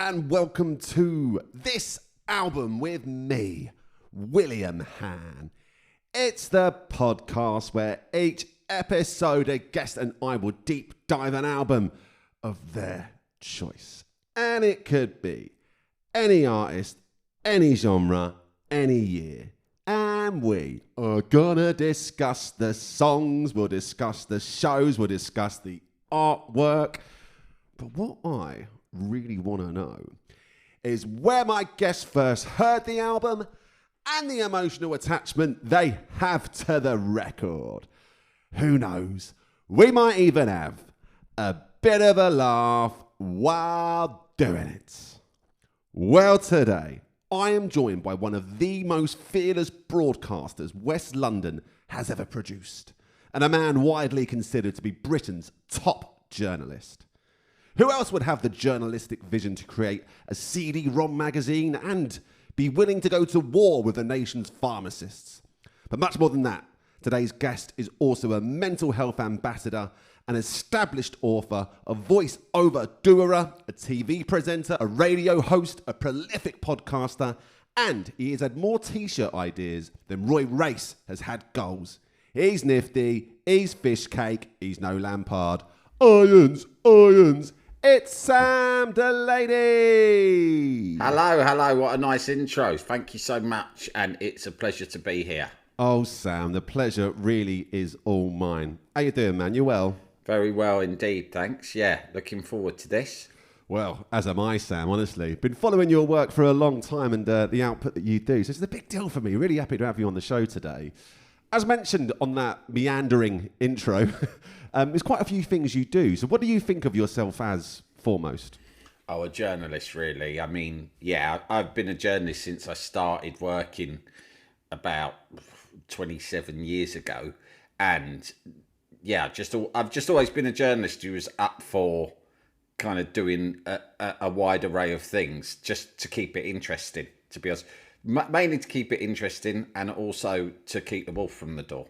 and welcome to This Album with me, William Han. It's the podcast where each episode a guest and I will deep dive an album of their choice. And it could be any artist, any genre, any year. And we are gonna discuss the songs, we'll discuss the shows, we'll discuss the artwork. But what I really want to know is where my guests first heard the album and the emotional attachment they have to the record. Who knows? We might even have a bit of a laugh while doing it. Well, today I am joined by one of the most fearless broadcasters West London has ever produced, and a man widely considered to be Britain's top journalist. Who else would have the journalistic vision to create a CD-ROM magazine and be willing to go to war with the nation's pharmacists? But much more than that, today's guest is also a mental health ambassador, an established author, a voice-over doer, a TV presenter, a radio host, a prolific podcaster, and he has had more t-shirt ideas than Roy Race has had goals. He's nifty, he's fish cake, he's no Lampard. Irons, irons. It's Sam Delaney. Hello, what a nice intro. Thank you so much, and it's a pleasure to be here. Oh, Sam, the pleasure really is all mine. How you doing, man? You well? Very well indeed, thanks. Yeah, looking forward to this. Well, as am I, Sam, honestly. Been following your work for a long time and the output that you do, so it's a big deal for me. Really happy to have you on the show today. As mentioned on that meandering intro, there's quite a few things you do. So what do you think of yourself as foremost? Oh, a journalist, really. I mean, yeah, I've been a journalist since I started working about 27 years ago. And yeah, I've just always been a journalist who was up for kind of doing a wide array of things just to keep it interesting, to be honest. Mainly to keep it interesting and also to keep the wolf from the door.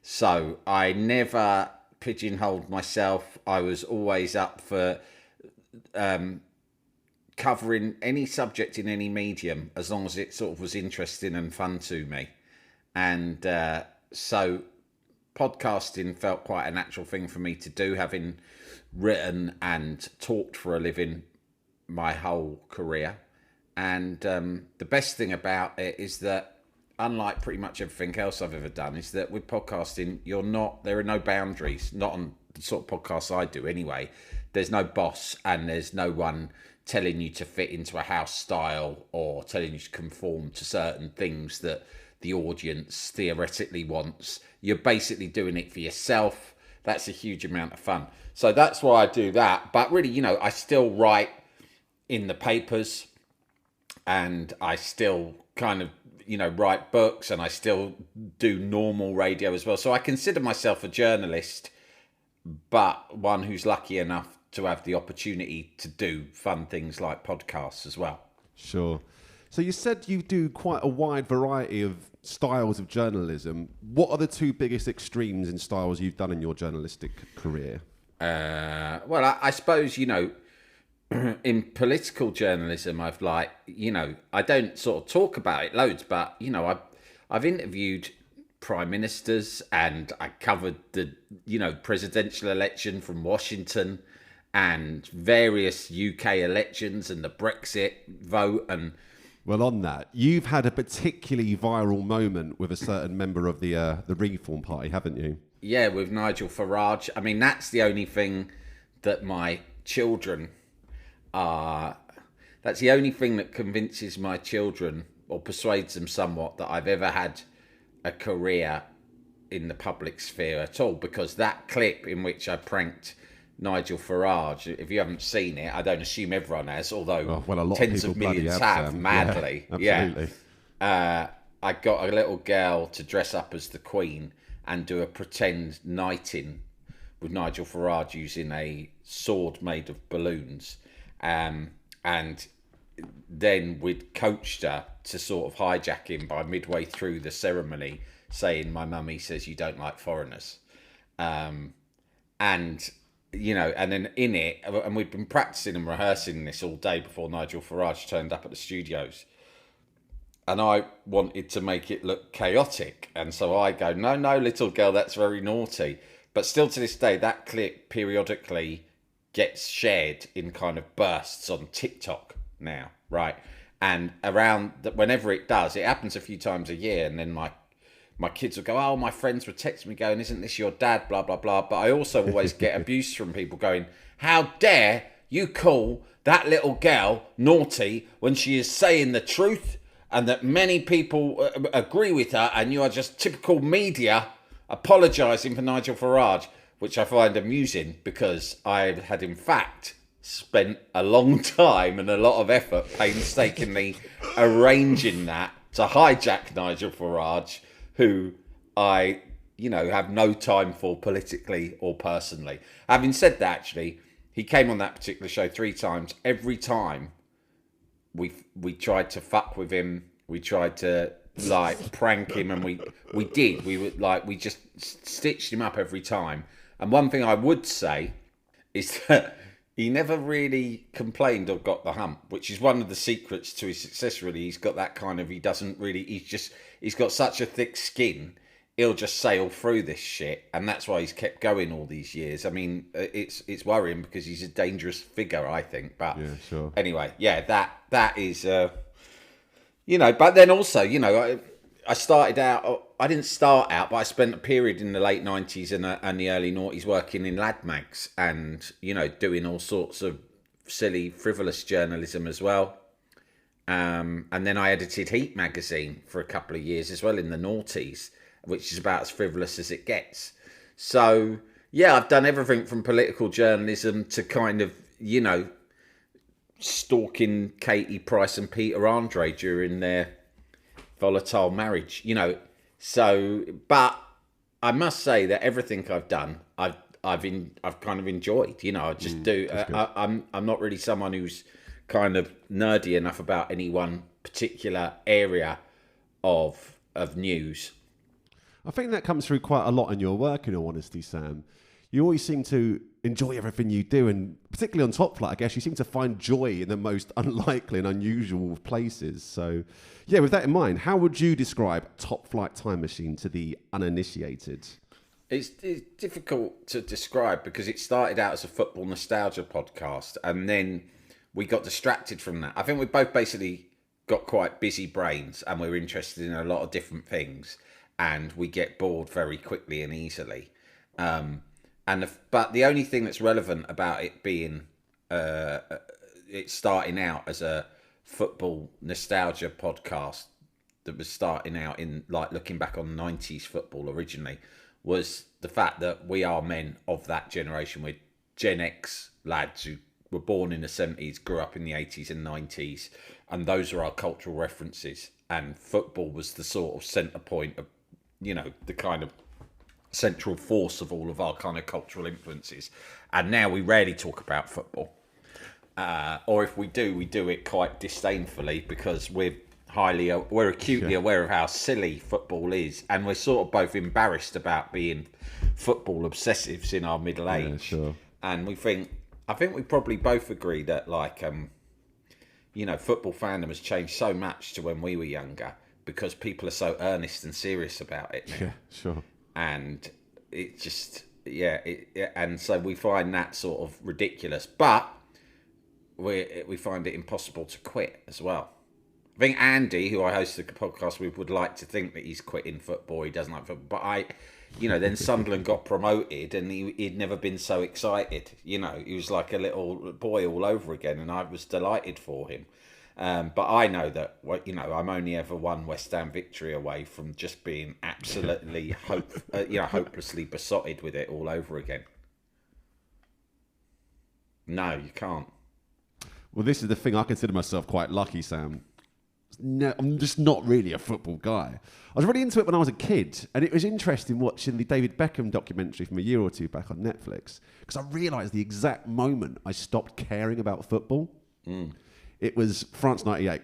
So I never pigeonholed myself. I was always up for covering any subject in any medium as long as it sort of was interesting and fun to me. And so podcasting felt quite a natural thing for me to do, having written and talked for a living my whole career. And the best thing about it is that, unlike pretty much everything else I've ever done, is that with podcasting, there are no boundaries, not on the sort of podcasts I do anyway. There's no boss and there's no one telling you to fit into a house style or telling you to conform to certain things that the audience theoretically wants. You're basically doing it for yourself. That's a huge amount of fun. So that's why I do that. But really, I still write in the papers. And I still kind of, write books, and I still do normal radio as well. So I consider myself a journalist, but one who's lucky enough to have the opportunity to do fun things like podcasts as well. Sure. So you said you do quite a wide variety of styles of journalism. What are the two biggest extremes in styles you've done in your journalistic career? Well, I suppose, in political journalism, I don't sort of talk about it loads, but, I've interviewed prime ministers, and I covered the, presidential election from Washington and various UK elections and the Brexit vote. And well, on that, you've had a particularly viral moment with a certain member of the Reform Party, haven't you? Yeah, with Nigel Farage. I mean, that's the only thing that my children that's the only thing that convinces my children or persuades them somewhat that I've ever had a career in the public sphere at all, because that clip in which I pranked Nigel Farage, if you haven't seen it, I don't assume everyone has, although a lot tens of millions have, madly. Yeah, absolutely. I got a little girl to dress up as the Queen and do a pretend knighting with Nigel Farage using a sword made of balloons. And then we'd coached her to sort of hijack him by midway through the ceremony, saying, "My mummy says you don't like foreigners." And and then in it, and we'd been practicing and rehearsing this all day before Nigel Farage turned up at the studios. And I wanted to make it look chaotic. And so I go, no, little girl, that's very naughty. But still to this day, that clip periodically gets shared in kind of bursts on TikTok now, right? And whenever it does, it happens a few times a year. And then my kids will go, oh, my friends would text me going, isn't this your dad, blah, blah, blah. But I also always get abuse from people going, how dare you call that little girl naughty when she is saying the truth and that many people agree with her, and you are just typical media apologising for Nigel Farage, which I find amusing because I had in fact spent a long time and a lot of effort painstakingly arranging that to hijack Nigel Farage, who I, have no time for politically or personally. Having said that, actually, he came on that particular show 3 times. Every time we tried to fuck with him, we tried to prank him, and we just stitched him up every time. And one thing I would say is that he never really complained or got the hump, which is one of the secrets to his success, really. He's got that kind of, he's got such a thick skin, he'll just sail through this shit, and that's why he's kept going all these years. I mean, it's worrying because he's a dangerous figure, I think. But yeah, sure. Anyway, yeah, that is, but then also, I started out, I didn't start out, but I spent a period in the late 90s and the early noughties working in lad mags and, doing all sorts of silly, frivolous journalism as well. And then I edited Heat magazine for a couple of years as well in the noughties, which is about as frivolous as it gets. So, yeah, I've done everything from political journalism to kind of, stalking Katie Price and Peter Andre during their volatile marriage, So, but I must say that everything I've done, I've kind of enjoyed. I just do. I'm not really someone who's kind of nerdy enough about any one particular area of news. I think that comes through quite a lot in your work, in all honesty, Sam. You always seem to enjoy everything you do, and particularly on Topflight, I guess, you seem to find joy in the most unlikely and unusual places. So, yeah, with that in mind, how would you describe Topflight Time Machine to the uninitiated? It's difficult to describe because it started out as a football nostalgia podcast, and then we got distracted from that. I think we both basically got quite busy brains, and we're interested in a lot of different things, and we get bored very quickly and easily. But the only thing that's relevant about it being it starting out as a football nostalgia podcast that was starting out in looking back on 90s football originally was the fact that we are men of that generation. We're Gen X lads who were born in the 70s, grew up in the 80s and 90s, and those are our cultural references. And football was the sort of centre point of, the kind of central force of all of our kind of cultural influences. And now we rarely talk about football, or if we do it quite disdainfully because we're acutely aware of how silly football is, and we're sort of both embarrassed about being football obsessives in our middle age. Yeah, sure. And I think we probably both agree that football fandom has changed so much to when we were younger because people are so earnest and serious about it now. Yeah, sure. And it just, and so we find that sort of ridiculous, but we find it impossible to quit as well. I think Andy, who I host the podcast with, would like to think that he's quitting football. He doesn't like football, but then Sunderland got promoted, and he'd never been so excited. He was like a little boy all over again, and I was delighted for him. But I know that, I'm only ever one West Ham victory away from just being absolutely hopelessly besotted with it all over again. No, you can't. Well, this is the thing. I consider myself quite lucky, Sam. No, I'm just not really a football guy. I was really into it when I was a kid, and it was interesting watching the David Beckham documentary from a year or two back on Netflix, because I realised the exact moment I stopped caring about football. It was France 98.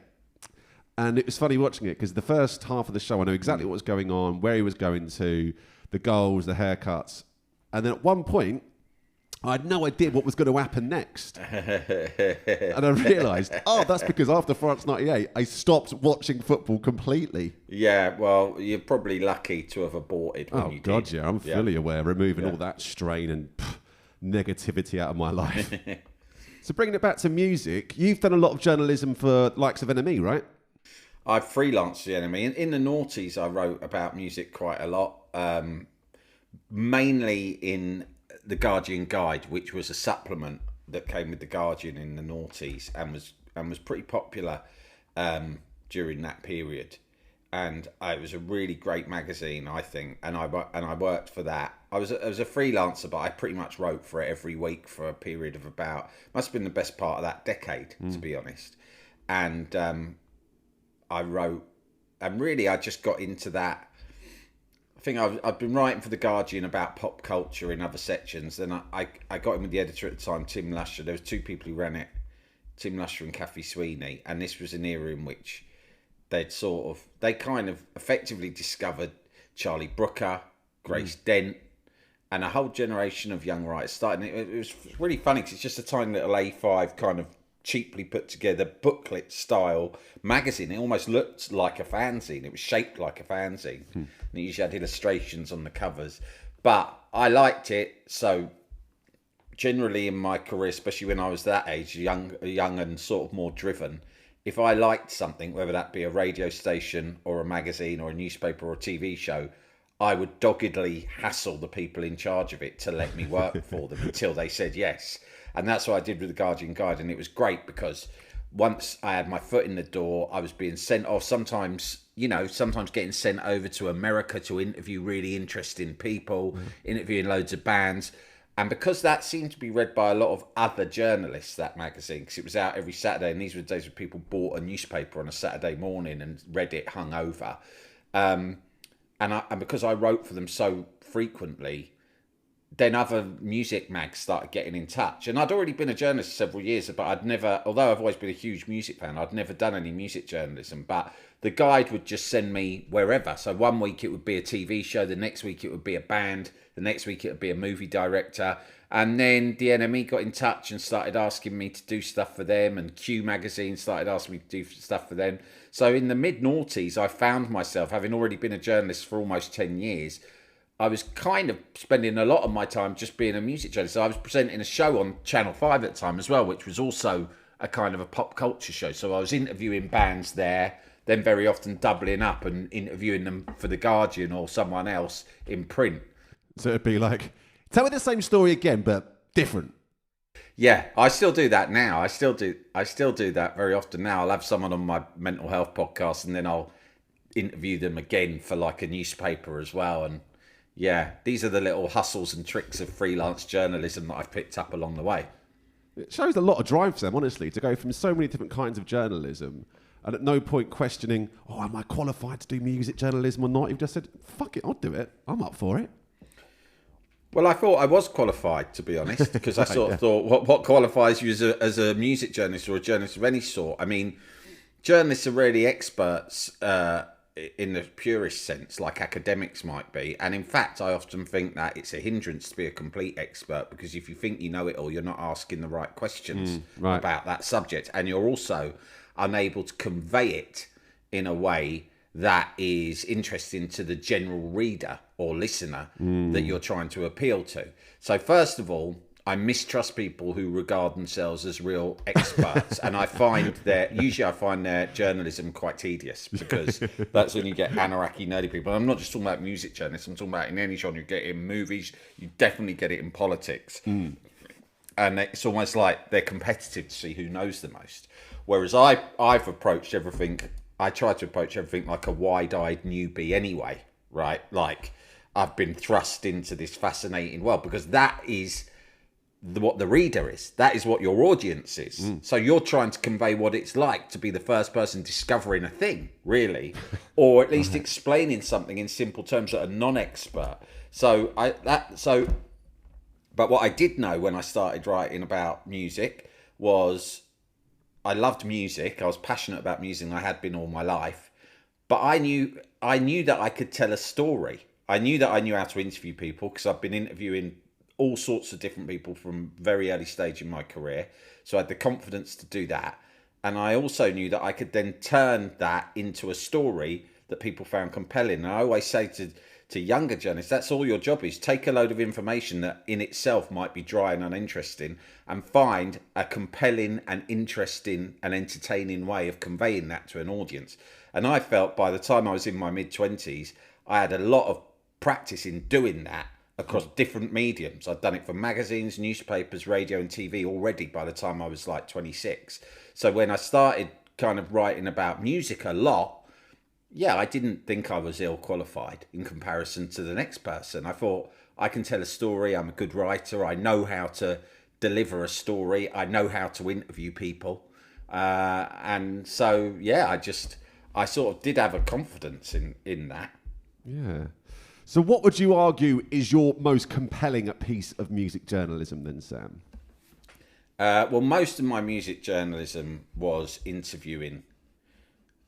And it was funny watching it, because the first half of the show, I know exactly what was going on, where he was going to, the goals, the haircuts. And then at one point, I had no idea what was going to happen next. And I realised, that's because after France 98, I stopped watching football completely. Yeah, well, you're probably lucky to have aborted when you God, did. yeah, I'm fully aware, removing all that strain and negativity out of my life. So bringing it back to music, you've done a lot of journalism for likes of NME, right? I freelanced the NME. In the noughties, I wrote about music quite a lot, mainly in the Guardian Guide, which was a supplement that came with the Guardian in the noughties and was pretty popular during that period. And it was a really great magazine, I think. And I worked for that. I was a freelancer, but I pretty much wrote for it every week for a period of must have been the best part of that decade, to be honest. And I wrote, and really I just got into that. I think I've been writing for The Guardian about pop culture in other sections. Then I got in with the editor at the time, Tim Lusher. There was two people who ran it, Tim Lusher and Kathy Sweeney. And this was an era in which they kind of effectively discovered Charlie Brooker, Grace Dent, and a whole generation of young writers starting. It was really funny because it's just a tiny little A5 kind of cheaply put together booklet style magazine. It almost looked like a fanzine. It was shaped like a fanzine. And it usually had illustrations on the covers. But I liked it. So generally in my career, especially when I was that age, young and sort of more driven, if I liked something, whether that be a radio station or a magazine or a newspaper or a TV show, I would doggedly hassle the people in charge of it to let me work for them until they said yes. And that's what I did with the Guardian Guide. And it was great because once I had my foot in the door, I was being sent off, sometimes getting sent over to America to interview really interesting people, interviewing loads of bands. And because that seemed to be read by a lot of other journalists, that magazine, because it was out every Saturday, and these were the days when people bought a newspaper on a Saturday morning and read it hungover. And because I wrote for them so frequently, then other music mags started getting in touch. And I'd already been a journalist for several years, but I'd never, although I've always been a huge music fan, I'd never done any music journalism. But the Guide would just send me wherever. So one week it would be a TV show, the next week it would be a band, the next week it would be a movie director. And then the NME got in touch and started asking me to do stuff for them, and Q magazine started asking me to do stuff for them. So in the mid-noughties, I found myself, having already been a journalist for almost 10 years, I was kind of spending a lot of my time just being a music journalist. So I was presenting a show on Channel 5 at the time as well, which was also a kind of a pop culture show. So I was interviewing bands there, then very often doubling up and interviewing them for The Guardian or someone else in print. So it'd be like, tell me the same story again, but different. Yeah, I still do that now. I still do that very often now. I'll have someone on my mental health podcast and then I'll interview them again for like a newspaper as well. And yeah, these are the little hustles and tricks of freelance journalism that I've picked up along the way. It shows a lot of drive for them, honestly, to go from so many different kinds of journalism and at no point questioning, am I qualified to do music journalism or not? You've just said, fuck it, I'll do it. I'm up for it. Well, I thought I was qualified, to be honest, because I sort of thought, what qualifies you as a music journalist or a journalist of any sort? I mean, journalists are really experts in the purest sense, like academics might be. And in fact, I often think that it's a hindrance to be a complete expert, because if you think you know it all, you're not asking the right questions about that subject. And you're also unable to convey it in a way that is interesting to the general reader or listener that you're trying to appeal to. So first of all, I mistrust people who regard themselves as real experts, and I find their journalism quite tedious, because that's when you get anarchy nerdy people. And I'm not just talking about music journalists, I'm talking about in any genre. You get it in movies, you definitely get it in politics. And it's almost like they're competitive to see who knows the most. Whereas I've approached everything, I try to approach everything like a wide-eyed newbie anyway, right? Like, I've been thrust into this fascinating world, because that is what the reader is. That is what your audience is. So you're trying to convey what it's like to be the first person discovering a thing, really, or at least explaining something in simple terms that a non-expert. But what I did know when I started writing about music was I loved music. I was passionate about music, and I had been all my life. But I knew that I could tell a story. I knew that I knew how to interview people, because I've been interviewing all sorts of different people from very early stage in my career. So I had the confidence to do that. And I also knew that I could then turn that into a story that people found compelling. And I always say to younger journalists, that's all your job is. Take a load of information that in itself might be dry and uninteresting and find a compelling and interesting and entertaining way of conveying that to an audience. And I felt by the time I was in my mid-20s, I had a lot of practice in doing that across different mediums. I'd done it for magazines, newspapers, radio and TV already by the time I was like 26. So when I started kind of writing about music a lot, yeah, I didn't think I was ill qualified in comparison to the next person. I thought, I can tell a story, I'm a good writer, I know how to deliver a story, I know how to interview people. And so, yeah, I sort of did have a confidence in that. Yeah. So what would you argue is your most compelling piece of music journalism then, Sam? Well, most of my music journalism was interviewing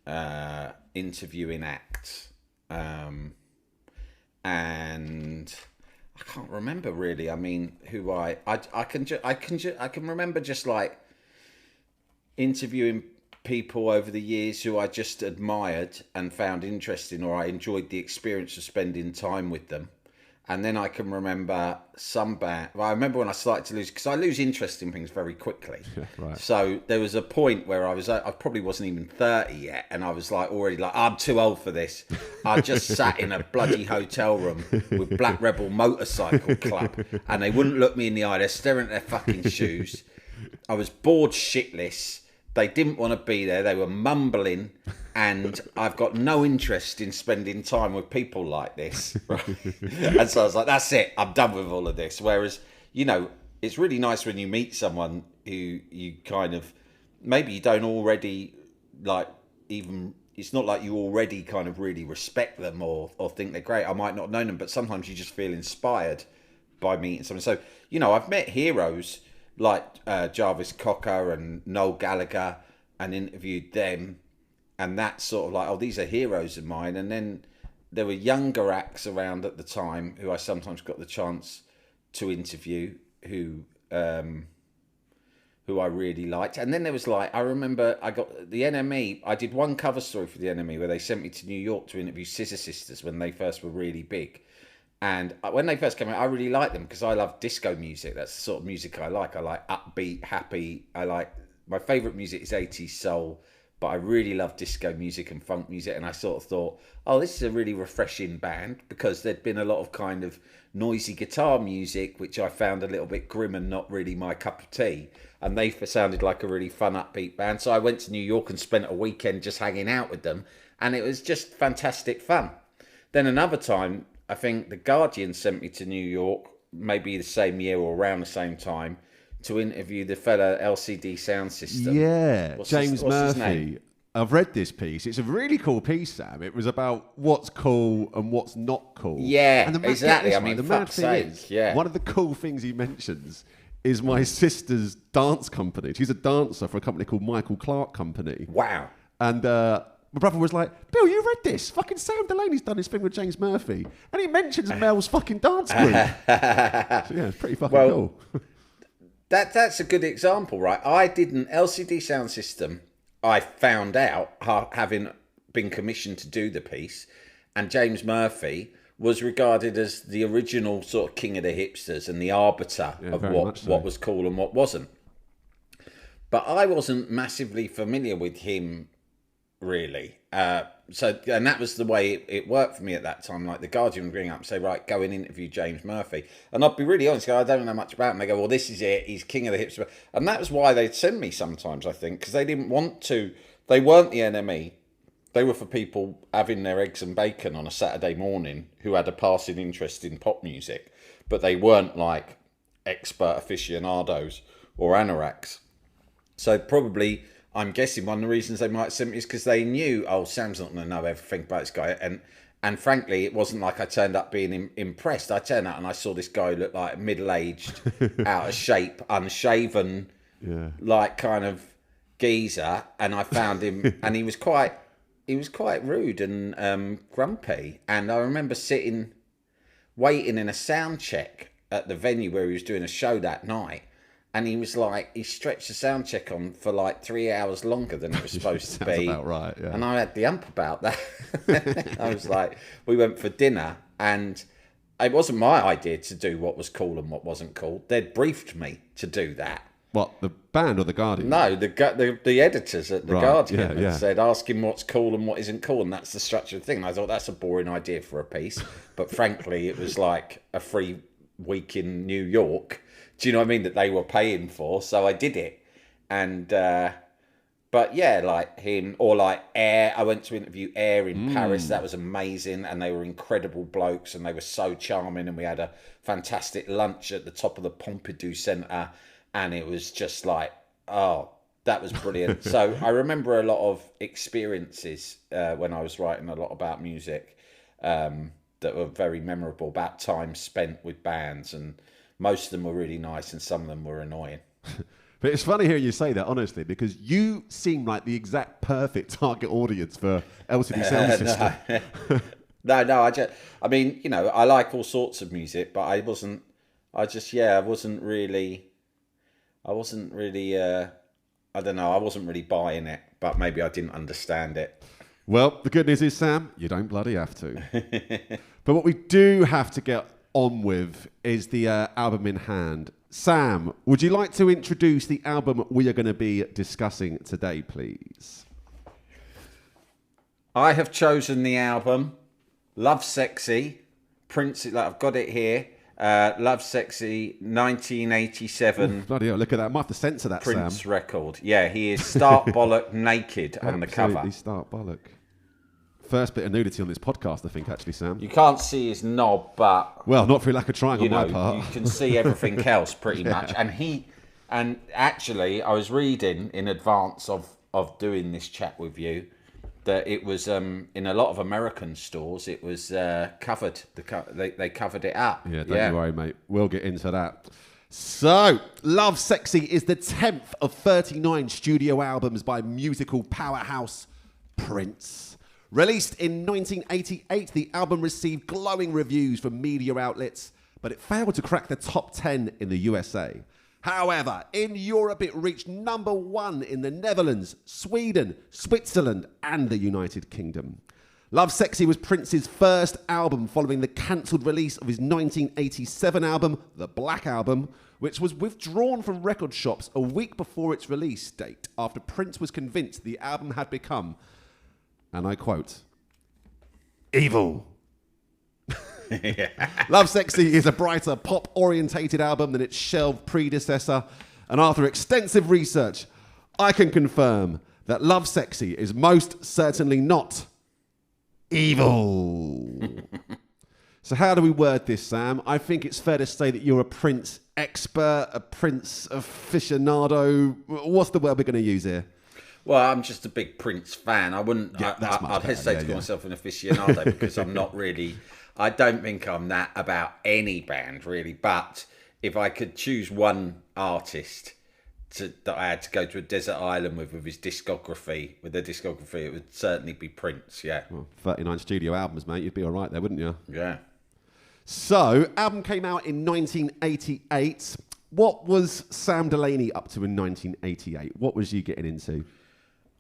acts, and I can't remember really. I mean, who I can remember just like interviewing people over the years who I just admired and found interesting, or I enjoyed the experience of spending time with them. And then I can remember some band. Well, I remember when I started to lose, because I lose interest in things very quickly. Right. So there was a point where I probably wasn't even 30 yet, and I was like already like, I'm too old for this. I just sat in a bloody hotel room with Black Rebel Motorcycle Club, and they wouldn't look me in the eye. They're staring at their fucking shoes. I was bored shitless. They didn't want to be there. They were mumbling, and I've got no interest in spending time with people like this. Right? And so I was like, that's it. I'm done with all of this. Whereas, you know, it's really nice when you meet someone who you kind of, maybe you don't already like even, it's not like you already kind of really respect them or think they're great. I might not know them, but sometimes you just feel inspired by meeting someone. So, you know, I've met heroes like Jarvis Cocker and Noel Gallagher and interviewed them, and that's sort of like, oh, these are heroes of mine. And then there were younger acts around at the time who I sometimes got the chance to interview who I really liked. And then there was like, I remember I got the NME, I did one cover story for the NME where they sent me to New York to interview Scissor Sisters when they first were really big. And when they first came out, I really liked them because I love disco music. That's the sort of music I like. I like upbeat, happy. My favourite music is 80s soul, but I really love disco music and funk music. And I sort of thought, oh, this is a really refreshing band, because there'd been a lot of kind of noisy guitar music, which I found a little bit grim and not really my cup of tea. And they sounded like a really fun, upbeat band. So I went to New York and spent a weekend just hanging out with them. And it was just fantastic fun. Then another time, I think The Guardian sent me to New York, maybe the same year or around the same time, to interview the fella LCD Sound System. Yeah, what's James his Murphy. name? I've read this piece. It's a really cool piece, Sam. It was about what's cool and what's not cool. Yeah, and exactly. I right, mean, the mad fuck's thing sake. is, Yeah. one of the cool things he mentions is my sister's dance company. She's a dancer for a company called Michael Clark Company. Wow. And my brother was like, Bill, you read this? Fucking Sam Delaney's done this thing with James Murphy. And he mentions Mel's fucking dance group. So yeah, it's pretty fucking cool. That's a good example, right? I didn't, LCD Sound System, I found out, having been commissioned to do the piece, and James Murphy was regarded as the original sort of king of the hipsters and the arbiter of what was cool and what wasn't. But I wasn't massively familiar with him, really. And that was the way it worked for me at that time. Like, the Guardian would ring up and say, right, go and interview James Murphy. And I'd be really honest, I don't know much about him. They go, well, this is it. He's king of the hipster. And that was why they'd send me sometimes, I think, because they didn't want to. They weren't the NME. They were for people having their eggs and bacon on a Saturday morning who had a passing interest in pop music. But they weren't like expert aficionados or anoraks. So probably, I'm guessing one of the reasons they might send me is because they knew, oh, Sam's not going to know everything about this guy. And frankly, it wasn't like I turned up being impressed. I turned out and I saw this guy look like middle-aged, out of shape, unshaven, like kind of geezer. And I found him, and he was quite rude and grumpy. And I remember waiting in a sound check at the venue where he was doing a show that night. And he was like, he stretched the sound check on for like 3 hours longer than it was supposed to be. About right, yeah. And I had the ump about that. I was like, we went for dinner, and it wasn't my idea to do what was cool and what wasn't cool. They'd briefed me to do that. What, the band or the Guardian? No, the editors at the Guardian yeah. said, ask him what's cool and what isn't cool, and that's the structure of the thing. And I thought, that's a boring idea for a piece. But frankly, it was like a free week in New York. Do you know what I mean? That they were paying for, so I did it. And but yeah, like him, or like Air. I went to interview Air in Paris. That was amazing, and they were incredible blokes, and they were so charming. And we had a fantastic lunch at the top of the Pompidou Centre, and it was just like, oh, that was brilliant. So I remember a lot of experiences when I was writing a lot about music that were very memorable, about time spent with bands, and most of them were really nice, and some of them were annoying. But it's funny hearing you say that, honestly, because you seem like the exact perfect target audience for LCD Sound System. No, I mean, you know, I like all sorts of music, but I wasn't really, I don't know, I wasn't really buying it, but maybe I didn't understand it. Well, the good news is, Sam, you don't bloody have to. But what we do have to get on with is the album in hand. Sam, would you like to introduce the album we are going to be discussing today, please? I have chosen the album Lovesexy, Prince. I've got it here. Lovesexy, 1987. Bloody hell, look at that. I might have to censor that, Prince Sam. record. Yeah, he is stark bollock naked on the cover. Absolutely stark bollock. First bit of nudity on this podcast, I think, actually, Sam. You can't see his knob, but well, not through lack of trying on my part. You can see everything else pretty much. And actually, I was reading in advance of doing this chat with you that it was in a lot of American stores. It was covered. They covered it up. Yeah, don't you worry, mate. We'll get into that. So, Lovesexy is the 10th of 39 studio albums by musical powerhouse Prince. Released in 1988, the album received glowing reviews from media outlets, but it failed to crack the top 10 in the USA. However, in Europe, it reached number 1 in the Netherlands, Sweden, Switzerland, and the United Kingdom. Lovesexy was Prince's first album following the cancelled release of his 1987 album, The Black Album, which was withdrawn from record shops a week before its release date after Prince was convinced the album had become, and I quote, evil. Lovesexy is a brighter, pop-orientated album than its shelved predecessor, and after extensive research, I can confirm that Lovesexy is most certainly not evil. So how do we word this, Sam? I think it's fair to say that you're a Prince expert, a Prince aficionado. What's the word we're going to use here? Well, I'm just a big Prince fan. I wouldn't. Yeah, I'd hesitate to call myself an aficionado because I'm not really. I don't think I'm that about any band really. But if I could choose one artist that I had to go to a desert island with his discography, it would certainly be Prince. Yeah. Well, 39 studio albums, mate. You'd be all right there, wouldn't you? Yeah. So, album came out in 1988. What was Sam Delaney up to in 1988? What was you getting into?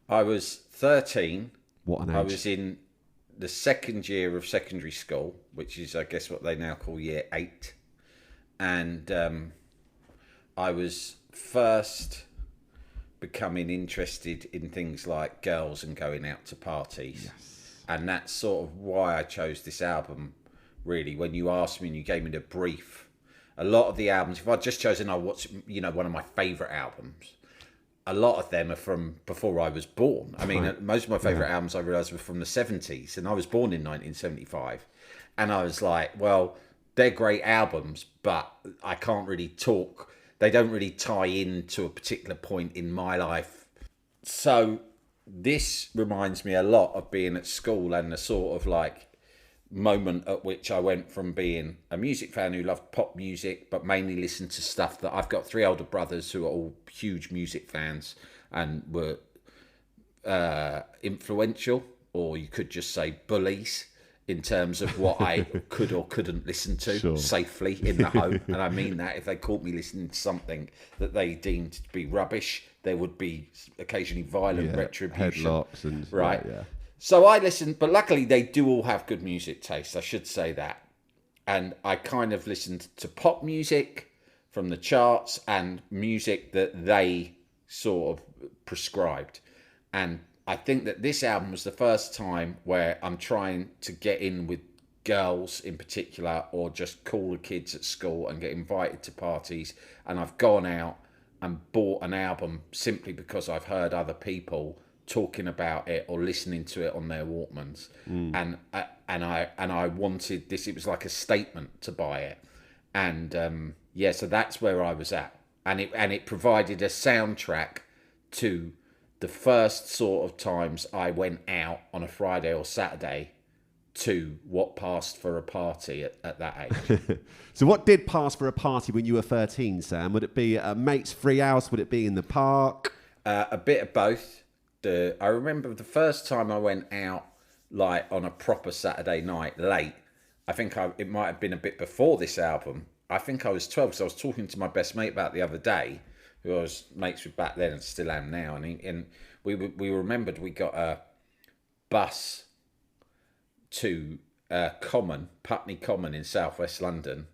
I was 13. What an age. I was in the second year of secondary school, which is, I guess, what they now call year 8. And I was first becoming interested in things like girls and going out to parties. Yes. And that's sort of why I chose this album, really. When you asked me and you gave me the brief, a lot of the albums, if I'd just chosen what's one of my favourite albums, a lot of them are from before I was born. I mean, most of my favourite albums I realised were from the 70s, and I was born in 1975. And I was like, well, they're great albums, but I can't really talk. They don't really tie in to a particular point in my life. So this reminds me a lot of being at school and the sort of like moment at which I went from being a music fan who loved pop music but mainly listened to stuff that I've got 3 older brothers who are all huge music fans and were influential, or you could just say bullies, in terms of what I could or couldn't listen to safely in the home. And I mean that if they caught me listening to something that they deemed to be rubbish, there would be occasionally violent retribution. Headlocks and right. Yeah. So I listened, but luckily they do all have good music taste. I should say that. And I kind of listened to pop music from the charts and music that they sort of prescribed. And I think that this album was the first time where I'm trying to get in with girls in particular, or just cooler kids at school and get invited to parties. And I've gone out and bought an album simply because I've heard other people talking about it or listening to it on their Walkmans. And I wanted this. It was like a statement to buy it. And so that's where I was at. And it provided a soundtrack to the first sort of times I went out on a Friday or Saturday to what passed for a party at that age. So what did pass for a party when you were 13, Sam? Would it be a mate's free house? Would it be in the park? A bit of both. I remember the first time I went out like on a proper Saturday night late. I think it might have been a bit before this album. I think I was 12, so I was talking to my best mate about the other day, who I was mates with back then and still am now, and we remembered we got a bus to Putney Common in southwest London,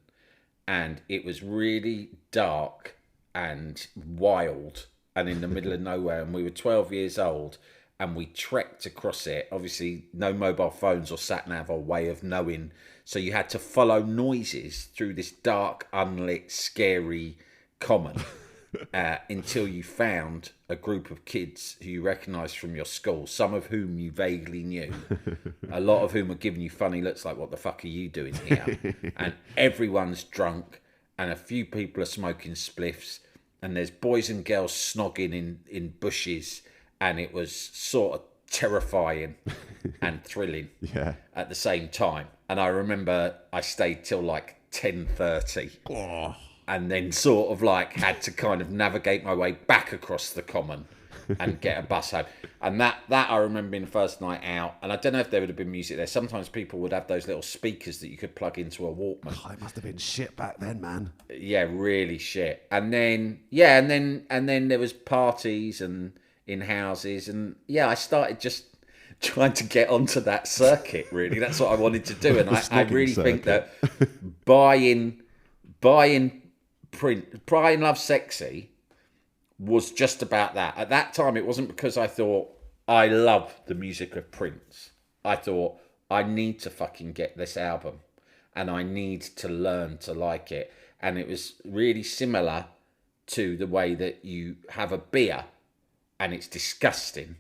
and it was really dark and wild and in the middle of nowhere, and we were 12 years old, and we trekked across it. Obviously, no mobile phones or sat-nav or way of knowing, so you had to follow noises through this dark, unlit, scary common. Until you found a group of kids who you recognised from your school, some of whom you vaguely knew, a lot of whom were giving you funny looks like, what the fuck are you doing here? And everyone's drunk, and a few people are smoking spliffs, and there's boys and girls snogging in bushes, and it was sort of terrifying and thrilling at the same time. And I remember I stayed till like 10:30. And then sort of like had to kind of navigate my way back across the common and get a bus home. And that I remember being the first night out. And I don't know if there would have been music there. Sometimes people would have those little speakers that you could plug into a Walkman. Oh, it must have been shit back then, man. Yeah, really shit. And then and then there was parties and in houses, and I started just trying to get onto that circuit. Really, that's what I wanted to do. And I really think that buying Lovesexy was just about that. At that time, it wasn't because I thought I love the music of Prince. I thought I need to fucking get this album and I need to learn to like it. And it was really similar to the way that you have a beer and it's disgusting,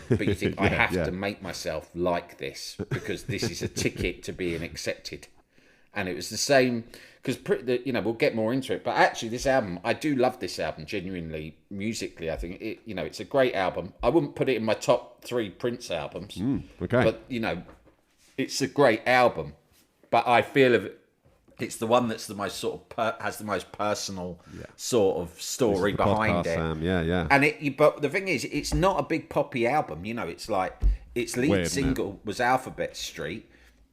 but you think, I have to make myself like this because this is a ticket to being accepted. And it was the same, because, we'll get more into it. But actually, this album, I do love this album, genuinely, musically. I think, it's a great album. I wouldn't put it in my top 3 Prince albums. Okay. But, it's a great album. But I feel it's the one that's the most sort of, has the most personal sort of story behind it. Sam. Yeah. And but the thing is, it's not a big poppy album. It's like, its lead single was Alphabet Street.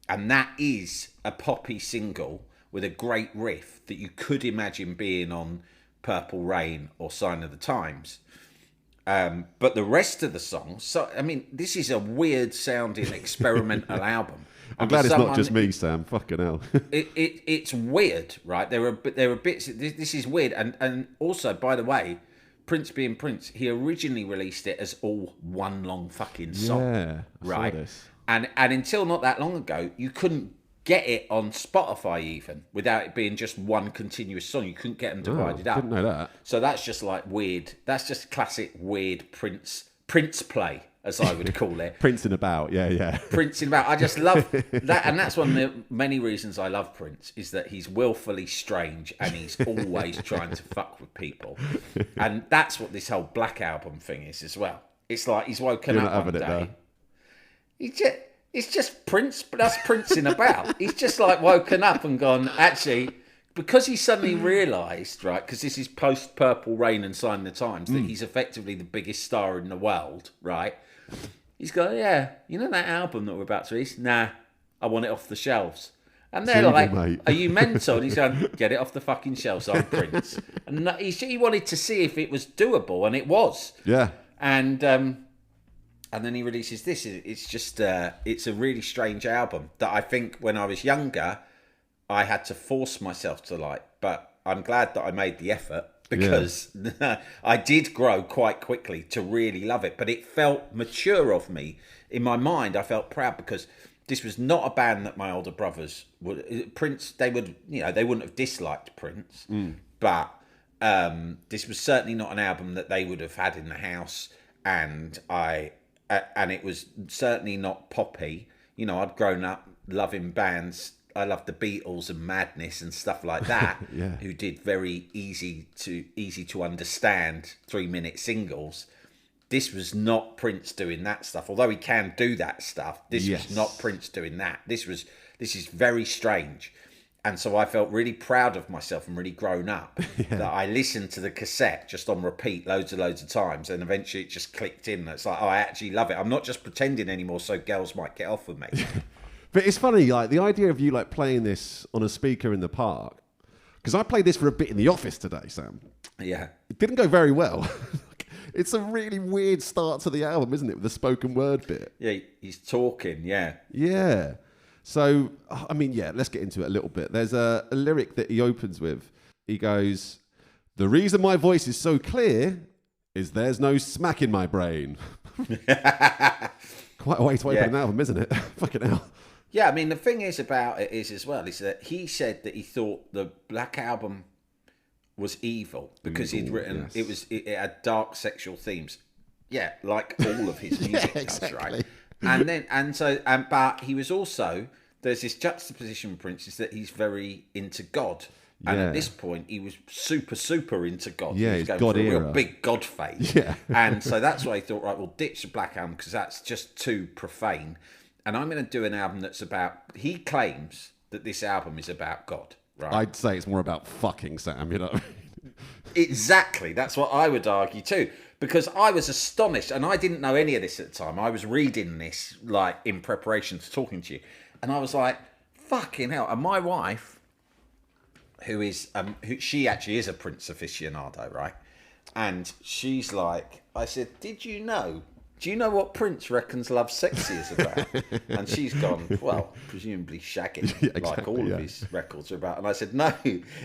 And that is a poppy single with a great riff that you could imagine being on Purple Rain or Sign of the Times. But the rest of the songs, this is a weird sounding experimental album. I'm glad it's not just me, Sam. Fucking hell. It's weird, right? There are bits. This is weird, and also, by the way, Prince being Prince, he originally released it as all one long fucking song. Yeah, right. Saw this. And until not that long ago, you couldn't get it on Spotify even without it being just one continuous song. You couldn't get them divided up. Didn't know that. So that's just like weird. That's just classic weird Prince play, as I would call it. Princing about, yeah. Princing about. I just love that, and that's one of the many reasons I love Prince, is that he's willfully strange and he's always trying to fuck with people, and that's what this whole Black Album thing is as well. It's like he's woken up one day. It's just Prince, but that's Princing about. He's just like woken up and gone, actually, because he suddenly realised, right, because this is post Purple Rain and Sign of the Times, that he's effectively the biggest star in the world, right? He's gone, that album that we're about to release? Nah, I want it off the shelves. And they're Evil, like, mate. are you mental? And he's going, get it off the fucking shelves, I'm Prince. And he wanted to see if it was doable, and it was. Yeah. And then he releases this. It's just, it's a really strange album that I think when I was younger, I had to force myself to like. But I'm glad that I made the effort, because I did grow quite quickly to really love it. But it felt mature of me. In my mind, I felt proud, because this was not a band that my older brothers would. Prince, they wouldn't have disliked Prince, but this was certainly not an album that they would have had in the house, and it was certainly not poppy. You know, I'd grown up loving bands. I loved the Beatles and Madness and stuff like that, who did very easy to understand 3-minute singles. This was not Prince doing that stuff. Although he can do that stuff, this was not Prince doing that. This is very strange. And so I felt really proud of myself and really grown up that I listened to the cassette just on repeat loads of times, and eventually it just clicked in. It's like, oh, I actually love it. I'm not just pretending anymore so girls might get off with me. But it's funny, like the idea of you like playing this on a speaker in the park, because I played this for a bit in the office today, Sam. Yeah. It didn't go very well. It's a really weird start to the album, isn't it? With the spoken word bit. Yeah, he's talking, yeah. Yeah. So, I mean, let's get into it a little bit. There's a lyric that he opens with. He goes, "The reason my voice is so clear is there's no smack in my brain." Quite a way to open an album, isn't it? Fucking hell. Yeah, I mean, the thing is about it is that he said that he thought the Black Album was evil because he'd written it had dark sexual themes. Yeah, like all of his music does, right? But he was also, there's this juxtaposition with Prince, is that he's very into God. And at this point, he was super into God. Yeah, he was going God for a era. real big God phase. Yeah. And so that's why he thought, right, we'll ditch the Black Album because that's just too profane. And I'm going to do an album that's about, he claims that this album is about God, right? I'd say it's more about fucking, Sam, you know? Exactly. That's what I would argue too. Because I was astonished, and I didn't know any of this at the time. I was reading this, like, in preparation to talking to you. And I was like, fucking hell. And my wife, she actually is a Prince aficionado, right? And she's like, I said, do you know what Prince reckons Lovesexy is about? And she's gone, well, presumably shagging, like all of his records are about. And I said, no,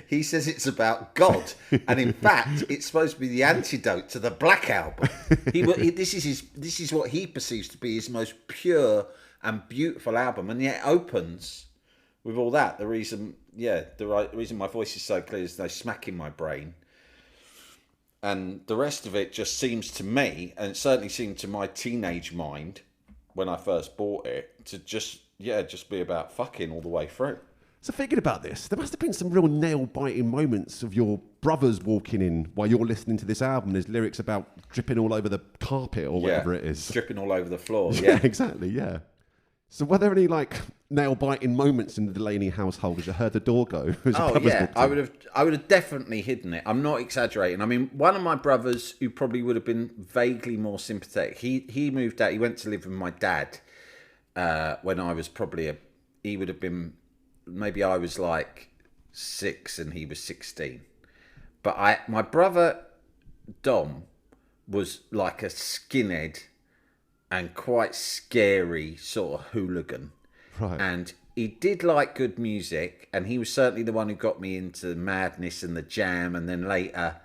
he says it's about God. And in fact, it's supposed to be the antidote to the Black Album. This is what he perceives to be his most pure and beautiful album. And yet it opens with all that. The reason my voice is so clear is no smack in my brain. And the rest of it just seems to me, and it certainly seemed to my teenage mind when I first bought it, to just be about fucking all the way through. So thinking about this, there must have been some real nail-biting moments of your brothers walking in while you're listening to this album. There's lyrics about dripping all over the carpet or whatever it is. Dripping all over the floor, Yeah, exactly, yeah. So were there any like nail-biting moments in the Delaney household as you heard the door go? I would have definitely hidden it. I'm not exaggerating. I mean, one of my brothers who probably would have been vaguely more sympathetic, he moved out. He went to live with my dad when I was he would have been, maybe I was like 6 and he was 16. But my brother Dom was like a skinhead and quite scary sort of hooligan. Right. And he did like good music, and he was certainly the one who got me into Madness and the Jam, and then later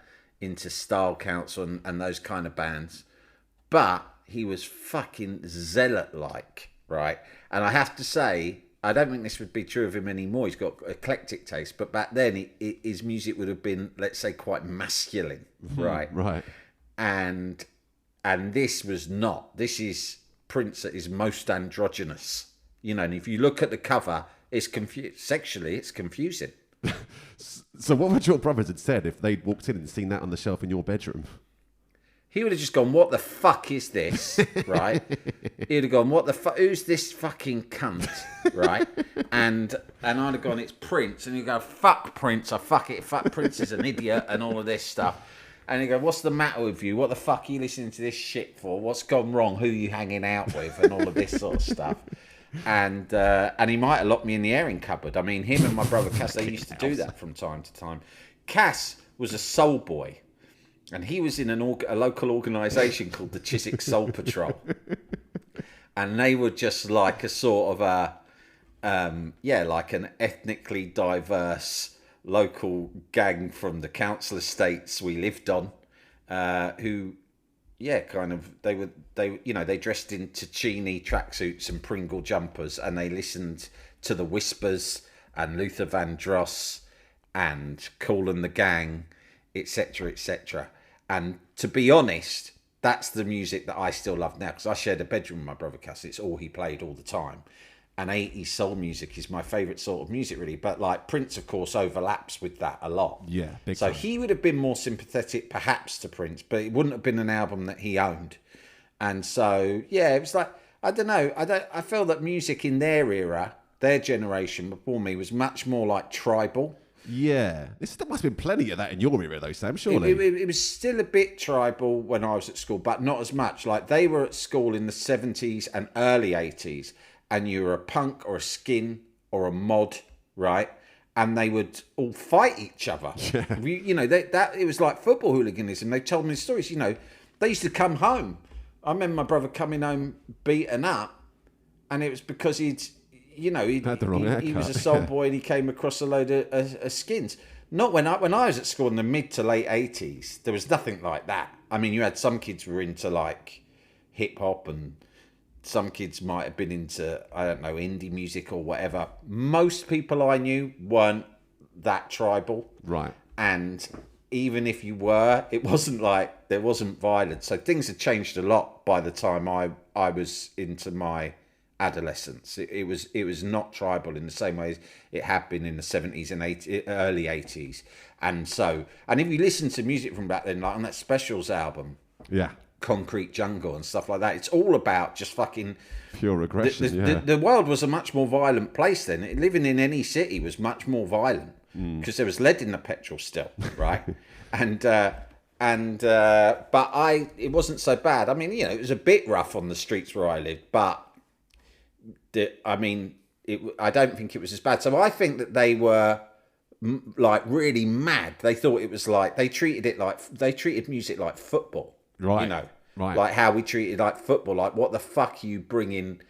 into Style Council and those kind of bands. But he was fucking zealot-like, right? And I have to say, I don't think this would be true of him anymore. He's got eclectic taste, but back then his music would have been, let's say, quite masculine, right? Right. And this was not. This is Prince at his most androgynous. You know, and if you look at the cover, it's sexually, it's confusing. So what would your brothers have said if they'd walked in and seen that on the shelf in your bedroom? He would have just gone, what the fuck is this, right? He'd have gone, what the fuck, who's this fucking cunt, right? And I'd have gone, it's Prince. And he'd go, fuck Prince, fuck Prince is an idiot and all of this stuff. And he'd go, what's the matter with you? What the fuck are you listening to this shit for? What's gone wrong? Who are you hanging out with? And all of this sort of stuff. and he might have locked me in the airing cupboard. I mean, him and my brother Cass, they used to do that from time to time. Cass was a soul boy, and he was in a local organisation called the Chiswick Soul Patrol, and they were just like a sort of like an ethnically diverse local gang from the council estates we lived on, who. Yeah, they dressed in Ticini tracksuits and Pringle jumpers, and they listened to the Whispers and Luther Vandross and Kool and the Gang, etc., etc. And to be honest, that's the music that I still love now, because I shared a bedroom with my brother Cass. It's all he played all the time. And 80s soul music is my favourite sort of music, really. But like Prince, of course, overlaps with that a lot. Yeah, big so time. He would have been more sympathetic, perhaps, to Prince, but it wouldn't have been an album that he owned. And so, yeah, it was like, I don't know. I feel that music in their era, their generation before me, was much more like tribal. Yeah. There must have been plenty of that in your era, though, Sam, surely. It was still a bit tribal when I was at school, but not as much. Like, they were at school in the 70s and early 80s. And you were a punk or a skin or a mod, right? And they would all fight each other. Yeah. It was like football hooliganism. They told me stories. They used to come home. I remember my brother coming home beaten up, and it was because he had the wrong haircut. He was a soul boy, and he came across a load of skins. Not when I was at school in the mid to late 80s. There was nothing like that. I mean, you had some kids who were into like hip hop, and some kids might have been into, I don't know, indie music or whatever. Most people I knew weren't that tribal. Right. And even if you were, it wasn't like, there wasn't violence. So things had changed a lot by the time I was into my adolescence. It was not tribal in the same way as it had been in the 70s and early 80s. And if you listen to music from back then, like on that Specials album. Yeah. Concrete Jungle and stuff like that. It's all about just fucking pure aggression. The world was a much more violent place then. Living in any city was much more violent because there was lead in the petrol still, right? But it wasn't so bad. I mean, it was a bit rough on the streets where I lived, but I don't think it was as bad. So I think that they were like really mad. They thought it was like they treated music like football. Right. Right. Like how we treated like football. Like, what the fuck are you bringing?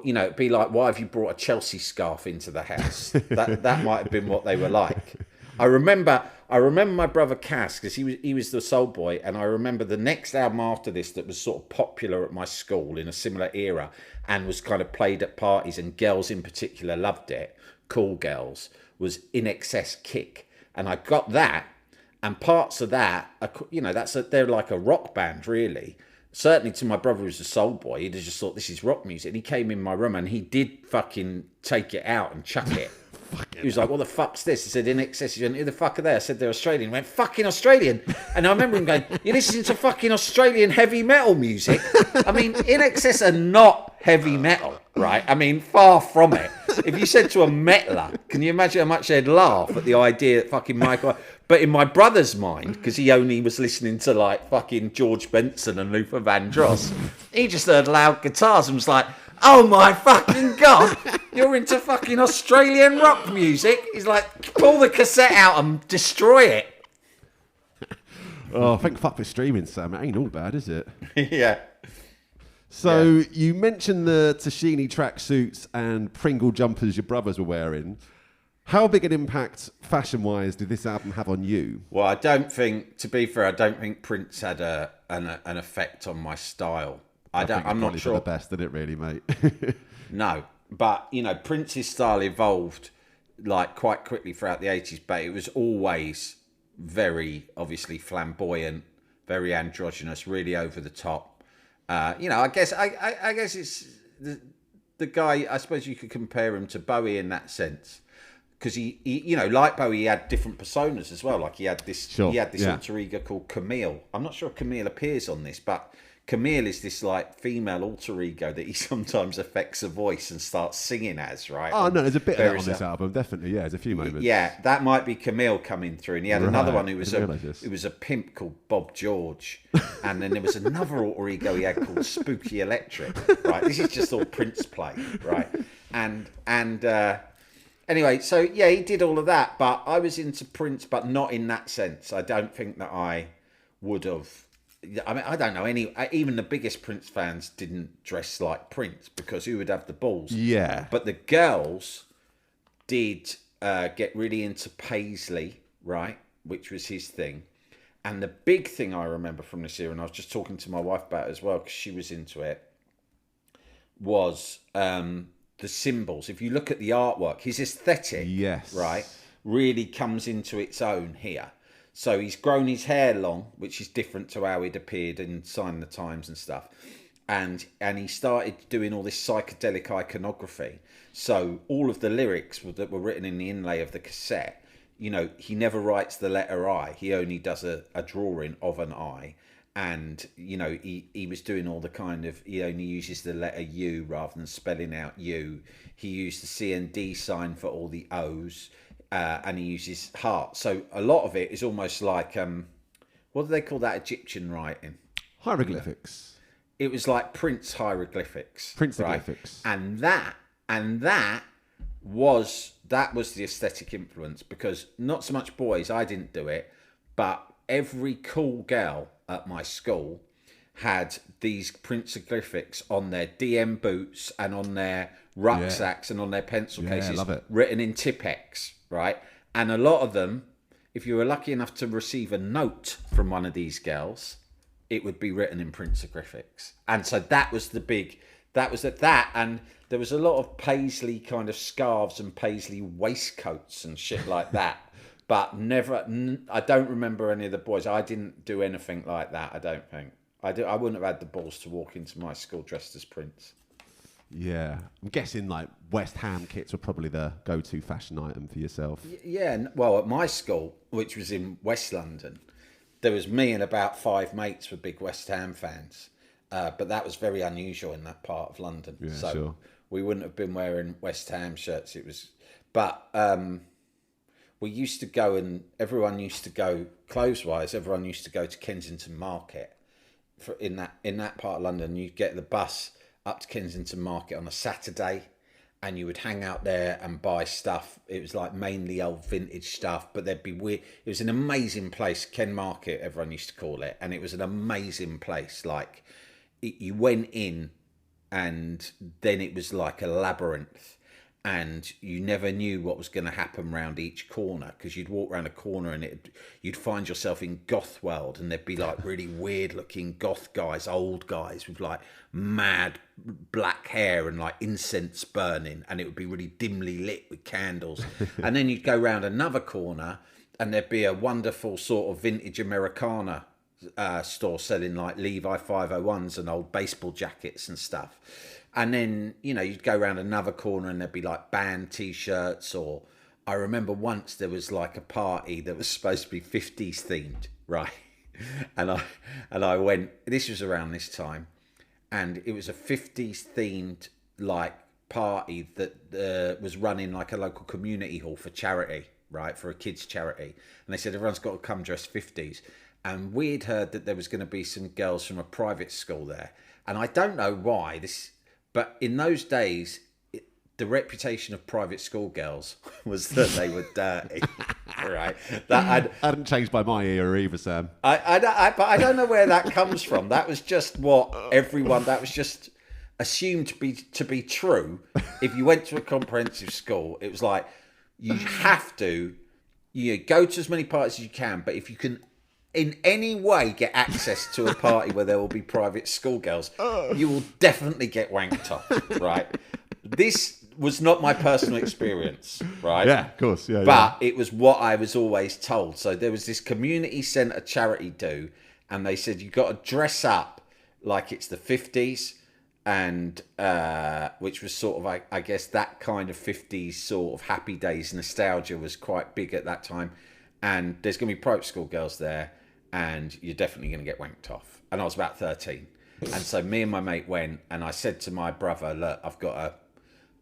It'd be like, why have you brought a Chelsea scarf into the house? that might have been what they were like. I remember my brother Cass, because he was the soul boy, and I remember the next album after this that was sort of popular at my school in a similar era and was kind of played at parties, and girls in particular loved it. Cool girls was In Excess Kick, and I got that. And parts of that, they're like a rock band, really. Certainly to my brother who's a soul boy, he'd have just thought, this is rock music. And he came in my room and he did fucking take it out and chuck it. He was like, what the fuck's this? He said, In Excess. He went, who the fuck are they? I said, they're Australian. He went, fucking Australian. And I remember him going, you're listening to fucking Australian heavy metal music? I mean, In Excess are not heavy metal, right? I mean, far from it. If you said to a metaler, can you imagine how much they'd laugh at the idea that fucking Michael... But in my brother's mind, because he only was listening to like fucking George Benson and Luther Vandross, he just heard loud guitars and was like, oh my fucking God, you're into fucking Australian rock music? He's like, pull the cassette out and destroy it. Oh, thank fuck for streaming, Sam. It ain't all bad, is it? Yeah. So you mentioned the Ticini tracksuits and Pringle jumpers your brothers were wearing. How big an impact, fashion-wise, did this album have on you? Well, to be fair, I don't think Prince had an effect on my style. I'm not sure. For the best, did it really, mate? No, but Prince's style evolved like quite quickly throughout the 80s, but it was always very obviously flamboyant, very androgynous, really over the top. I guess it's the guy. I suppose you could compare him to Bowie in that sense. Because he like Bowie, he had different personas as well. Like he had this alter ego called Camille. I'm not sure if Camille appears on this, but Camille is this like female alter ego that he sometimes affects a voice and starts singing as, right? Oh no, there's a bit of that on this album, definitely. Yeah, there's a few moments. Yeah, that might be Camille coming through, and he had another one who was a pimp called Bob George, and then there was another alter ego he had called Spooky Electric. Right, this is just all Prince play, right? and anyway, so yeah, he did all of that, but I was into Prince, but not in that sense. I don't think that I would have. I mean, I don't know. Even the biggest Prince fans didn't dress like Prince because who would have the balls? Yeah. But the girls did get really into Paisley, right, which was his thing. And the big thing I remember from this era, and I was just talking to my wife about it as well because she was into it, was the symbols. If you look at the artwork, his aesthetic, Yes. right, really comes into its own here. So he's grown his hair long, which is different to how he'd appeared in Sign of the Times and stuff. And he started doing all this psychedelic iconography. So all of the lyrics that were written in the inlay of the cassette, you know, he never writes the letter I. He only does a drawing of an I. And, you know, he was doing all the kind of, he only uses the letter U rather than spelling out U. He used the C and D sign for all the O's. And he uses heart. So a lot of it is almost like, what do they call that Egyptian writing? Hieroglyphics. It was like Prince hieroglyphics. Prince right? hieroglyphics. And that was the aesthetic influence, because not so much boys, I didn't do it, but every cool girl at my school had these Prince hieroglyphics on their DM boots and on their rucksacks and on their pencil cases, love it. written in Tipp-Ex, right? And a lot of them, if you were lucky enough to receive a note from one of these girls, it would be written in Prince hieroglyphics. And so that was the big, and there was a lot of Paisley kind of scarves and Paisley waistcoats and shit like that. But I don't remember any of the boys. I didn't do anything like that, I don't think. I wouldn't have had the balls to walk into my school dressed as Prince. Yeah. I'm guessing like West Ham kits were probably the go-to fashion item for yourself. Yeah, well, at my school, which was in West London, there was me and about 5 mates were big West Ham fans. But that was very unusual in that part of London. Yeah, so sure. We wouldn't have been wearing West Ham shirts. But we used to go, and everyone used to go, clothes-wise, everyone used to go to Kensington Market. In that part of London, you'd get the bus up to Kensington Market on a Saturday, and you would hang out there and buy stuff. It was like mainly old vintage stuff, but there'd be weird. It was an amazing place, Ken Market, everyone used to call it, and it was an amazing place. Like, you went in, and then it was like a labyrinth, and you never knew what was going to happen round each corner, because you'd walk around a corner and you'd find yourself in goth world, and there'd be like really weird looking goth guys, old guys with like mad black hair and like incense burning, and it would be really dimly lit with candles. And then you'd go round another corner and there'd be a wonderful sort of vintage Americana store selling like Levi 501s and old baseball jackets and stuff. And then, you know, you'd go around another corner and there'd be like band t-shirts, or I remember once there was like a party that was supposed to be 50s themed, right? And I went, this was around this time, and it was a 50s themed like party that was running like a local community hall for charity, right? For a kids charity. And they said everyone's got to come dressed 50s. And we'd heard that there was going to be some girls from a private school there. And I don't know why but in those days, the reputation of private school girls was that they were dirty, right? That hadn't changed by my era either, Sam. but I don't know where that comes from. That was just that was just assumed to be true. If you went to a comprehensive school, it was like, you have to, go to as many parties as you can, but if you can in any way get access to a party where there will be private schoolgirls, you will definitely get wanked off, right? This was not my personal experience, right? Yeah, of course. Yeah, but it was what I was always told. So there was this community centre charity do, and they said, you've got to dress up like it's the 50s, and which was sort of, I guess, that kind of 50s sort of happy days nostalgia was quite big at that time. And there's going to be private school girls there, and you're definitely going to get wanked off. And I was about 13. And so me and my mate went, and I said to my brother, look, I've got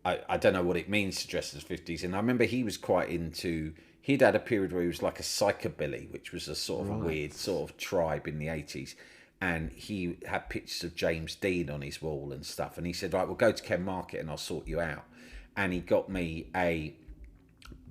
I don't know what it means to dress as 50s. And I remember he was quite into, he'd had a period where he was like a psychobilly, which was a sort of a weird sort of tribe in the 80s. And he had pictures of James Dean on his wall and stuff. And he said, right, we'll go to Ken Market and I'll sort you out. and he got me a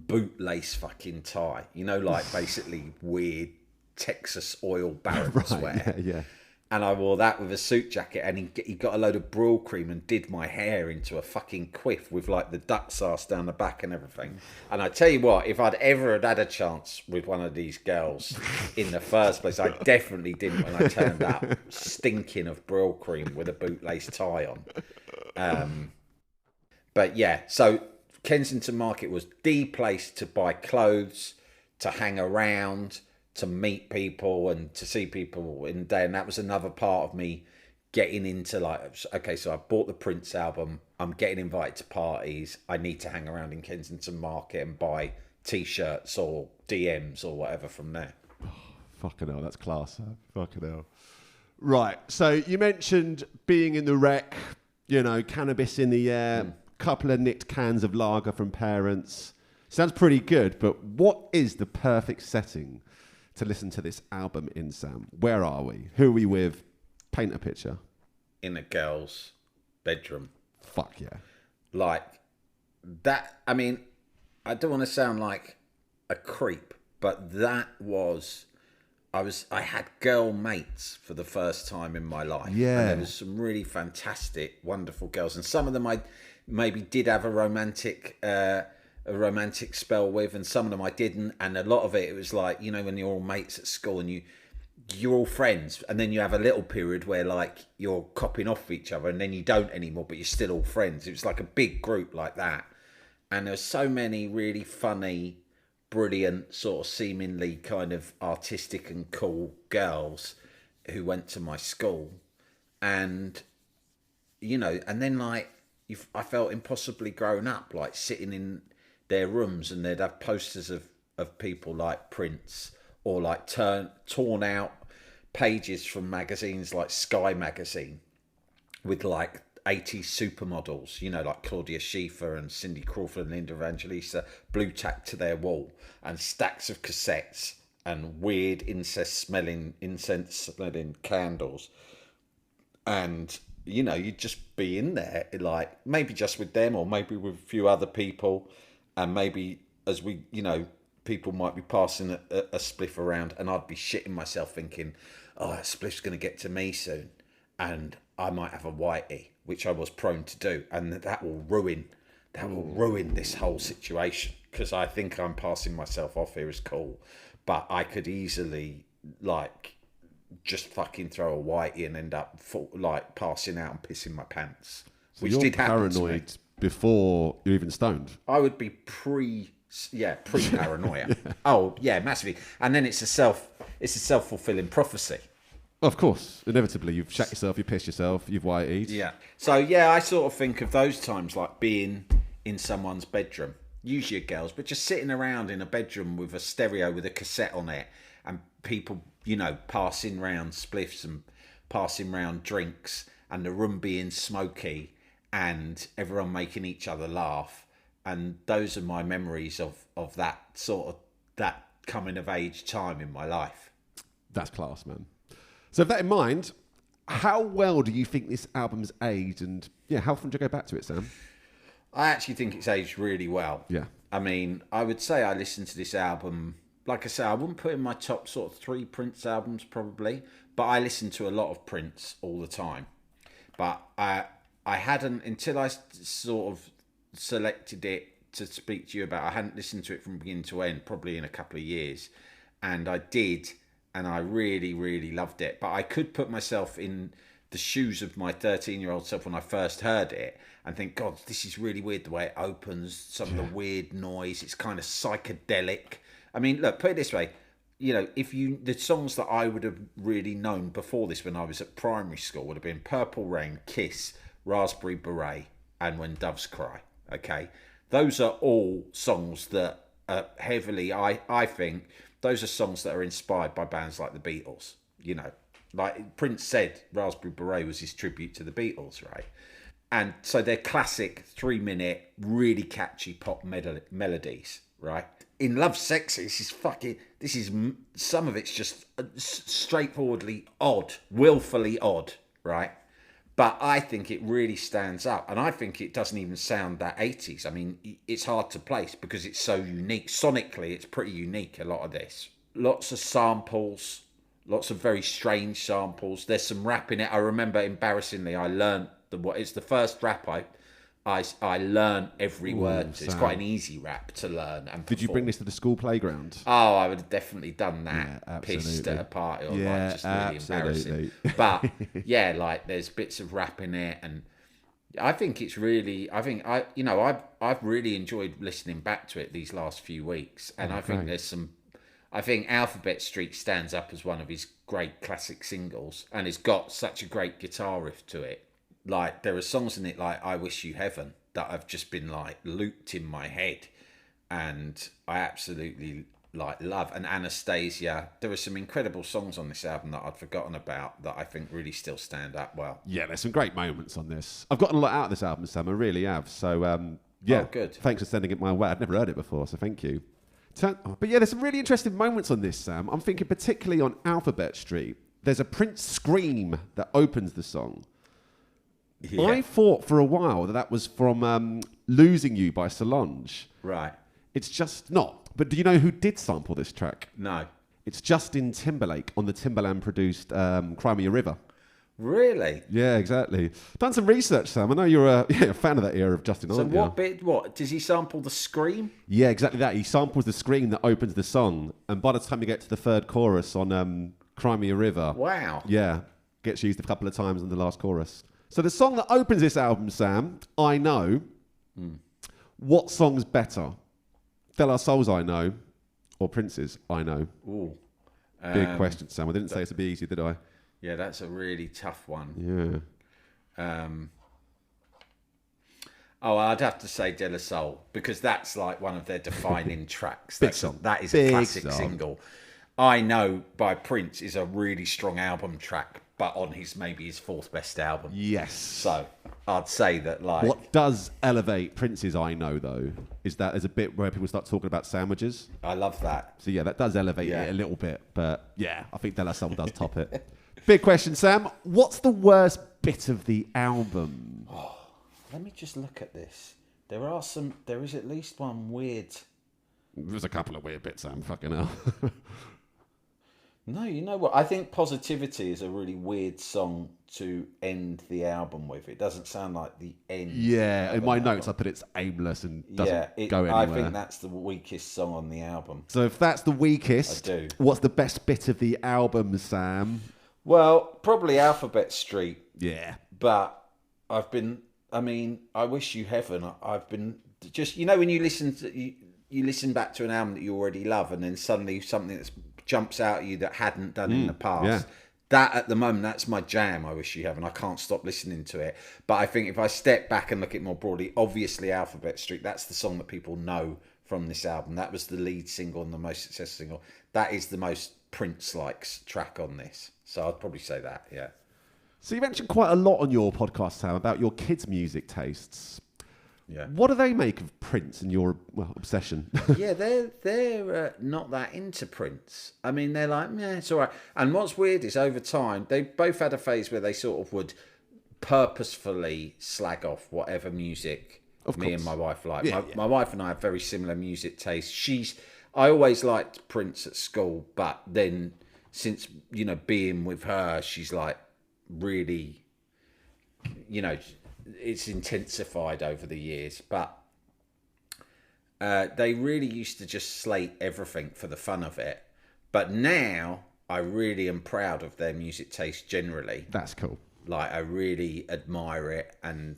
bootlace fucking tie. You know, like basically weird Texas oil barons wear. Yeah. And I wore that with a suit jacket, and he got a load of Brill cream and did my hair into a fucking quiff with like the duck's ass down the back and everything. And I tell you what, if I'd ever had a chance with one of these girls in the first place, I definitely didn't when I turned up stinking of Brill cream with a bootlace tie on. But yeah, so Kensington Market was the place to buy clothes, to hang around, to meet people and to see people in the day. And that was another part of me getting into like, okay, so I bought the Prince album. I'm getting invited to parties. I need to hang around in Kensington Market and buy T-shirts or DMs or whatever from there. Oh, fucking hell, that's class. Huh? Fucking hell. Right, so you mentioned being in the wreck, you know, cannabis in the air, couple of nicked cans of lager from parents. Sounds pretty good, but what is the perfect setting to listen to this album in, Sam? Where are we? Who are we with? Paint a picture. In a girl's bedroom. Fuck yeah. Like that. I mean, I don't want to sound like a creep, but that was, I had girl mates for the first time in my life. Yeah. And there was some really fantastic, wonderful girls. And some of them I maybe did have a romantic spell with, and some of them I didn't. And a lot of it was like, you know, when you're all mates at school and you're all friends, and then you have a little period where like you're copping off each other, and then you don't anymore, but you're still all friends. It was like a big group like that. And there's so many really funny, brilliant, sort of seemingly kind of artistic and cool girls who went to my school. And, you know, and then like, I felt impossibly grown up, like sitting in their rooms, and they'd have posters of people like Prince, or like torn out pages from magazines like Sky magazine with like 80s supermodels, you know, like Claudia Schiffer and Cindy Crawford and Linda Evangelista, blue tacked to their wall, and stacks of cassettes and weird incense smelling candles. And, you know, you'd just be in there, like maybe just with them, or maybe with a few other people. And maybe as we, you know, people might be passing a spliff around, and I'd be shitting myself thinking, oh, that spliff's going to get to me soon, and I might have a whitey, which I was prone to do, and that will ruin this whole situation, because I think I'm passing myself off here as cool, but I could easily like just fucking throw a whitey and end up like passing out and pissing my pants, so which you're did happen paranoid to me. Before you're even stoned. I would be pre-paranoia. Yeah. Oh yeah, massively. And then it's a self-fulfilling prophecy. Of course, inevitably, you've shat yourself, you pissed yourself, you've whiteyed. Yeah. So yeah, I sort of think of those times like being in someone's bedroom, usually girls, but just sitting around in a bedroom with a stereo with a cassette on it, and people, you know, passing round spliffs and passing round drinks, and the room being smoky, and everyone making each other laugh. And those are my memories of that sort of, that coming of age time in my life. That's class, man. So with that in mind, how well do you think this album's aged? And yeah, how often do you go back to it, Sam? I actually think it's aged really well. Yeah. I mean, I would say I listened to this album, like I say, I wouldn't put in my top sort of 3 Prince albums probably, but I listened to a lot of Prince all the time. But I hadn't, until I sort of selected it to speak to you about, I hadn't listened to it from beginning to end, probably in a couple of years. And I did, and I really, really loved it. But I could put myself in the shoes of my 13-year-old self when I first heard it and think, God, this is really weird the way it opens, some of the weird noise, it's kind of psychedelic. I mean, look, put it this way, you know, the songs that I would have really known before this when I was at primary school would have been Purple Rain, Kiss, Raspberry Beret, and When Doves Cry, okay? Those are all songs that are heavily, I think, those are songs that are inspired by bands like the Beatles, you know. Like Prince said, Raspberry Beret was his tribute to the Beatles, right? And so they're classic 3-minute, really catchy pop melodies, right? In Lovesexy, some of it's just straightforwardly odd, willfully odd, right? But I think it really stands up, and I think it doesn't even sound that 80s. I mean, it's hard to place because it's so unique. Sonically, it's pretty unique, a lot of this. Lots of samples, lots of very strange samples. There's some rap in it. I remember, embarrassingly, I learned it's the first rap I learned every word. It's quite an easy rap to learn. And did you bring this to the school playground? Oh, I would have definitely done that. Yeah, Pissed at a party, or yeah, like just really absolutely. embarrassing. But yeah, like there's bits of rap in it, and I think it's really. I've really enjoyed listening back to it these last few weeks, and I think there's some. I think Alphabet Street stands up as one of his great classic singles, and it's got such a great guitar riff to it. Like there are songs in it like I Wish You Heaven that have just been like looped in my head, and I absolutely like love. And Anastasia, there are some incredible songs on this album that I'd forgotten about that I think really still stand up well. Yeah, there's some great moments on this. I've gotten a lot out of this album, Sam. I really have. So yeah, good. Thanks for sending it my way. I'd never heard it before, so thank you. But yeah, there's some really interesting moments on this, Sam. I'm thinking particularly on Alphabet Street. There's a Prince scream that opens the song. Yeah. I thought for a while that was from Losing You by Solange. Right. It's just not. But do you know who did sample this track? No. It's Justin Timberlake on the Timbaland-produced Cry Me a River. Really? Yeah, exactly. Done some research, Sam. I know you're a fan of that era of Justin, aren't you? What? Does he sample the scream? Yeah, exactly that. He samples the scream that opens the song. And by the time you get to the third chorus on Cry Me a River... Wow. Yeah, gets used a couple of times in the last chorus. So the song that opens this album, Sam, I Know. What song's better? De La Soul's I Know or Prince's I Know? Ooh. Big question, Sam. I didn't say it'd be easy, did I? Yeah, that's a really tough one. Yeah. I'd have to say De La Soul because that's like one of their defining tracks. Big song. That is a classic single. I Know by Prince is a really strong album track, but on maybe his fourth best album. Yes. So I'd say that like... What does elevate Prince's I Know, though, is that there's a bit where people start talking about sandwiches. I love that. So yeah, that does elevate it a little bit. But yeah, I think De La Soul does top it. Big question, Sam. What's the worst bit of the album? Oh, let me just look at this. There is at least one weird... There's a couple of weird bits, Sam. Fucking hell. No, you know what? I think Positivity is a really weird song to end the album with. It doesn't sound like the end. Yeah, in my notes I put it's aimless and doesn't go anywhere. I think that's the weakest song on the album. So if that's the weakest, I do. What's the best bit of the album, Sam? Well, probably Alphabet Street. Yeah. But I Wish You Heaven. I've been just, when you listen to you listen back to an album that you already love, and then suddenly something that jumps out at you that hadn't done in the past. Yeah. That at the moment, that's my jam. I Wish You Heaven. I can't stop listening to it. But I think if I step back and look at it more broadly, obviously Alphabet Street. That's the song that people know from this album. That was the lead single and the most successful single. That is the most Prince-like track on this. So I'd probably say that. Yeah. So you mentioned quite a lot on your podcast, Sam, about your kids' music tastes. Yeah. What do they make of Prince and your obsession? Yeah, they're not that into Prince. I mean, they're like, meh, it's all right. And what's weird is over time, they both had a phase where they sort of would purposefully slag off whatever music me and my wife like. Yeah, my wife and I have very similar music tastes. I always liked Prince at school, but then since, being with her, she's like really, it's intensified over the years, but they really used to just slate everything for the fun of it. But now I really am proud of their music taste generally. That's cool. Like I really admire it, and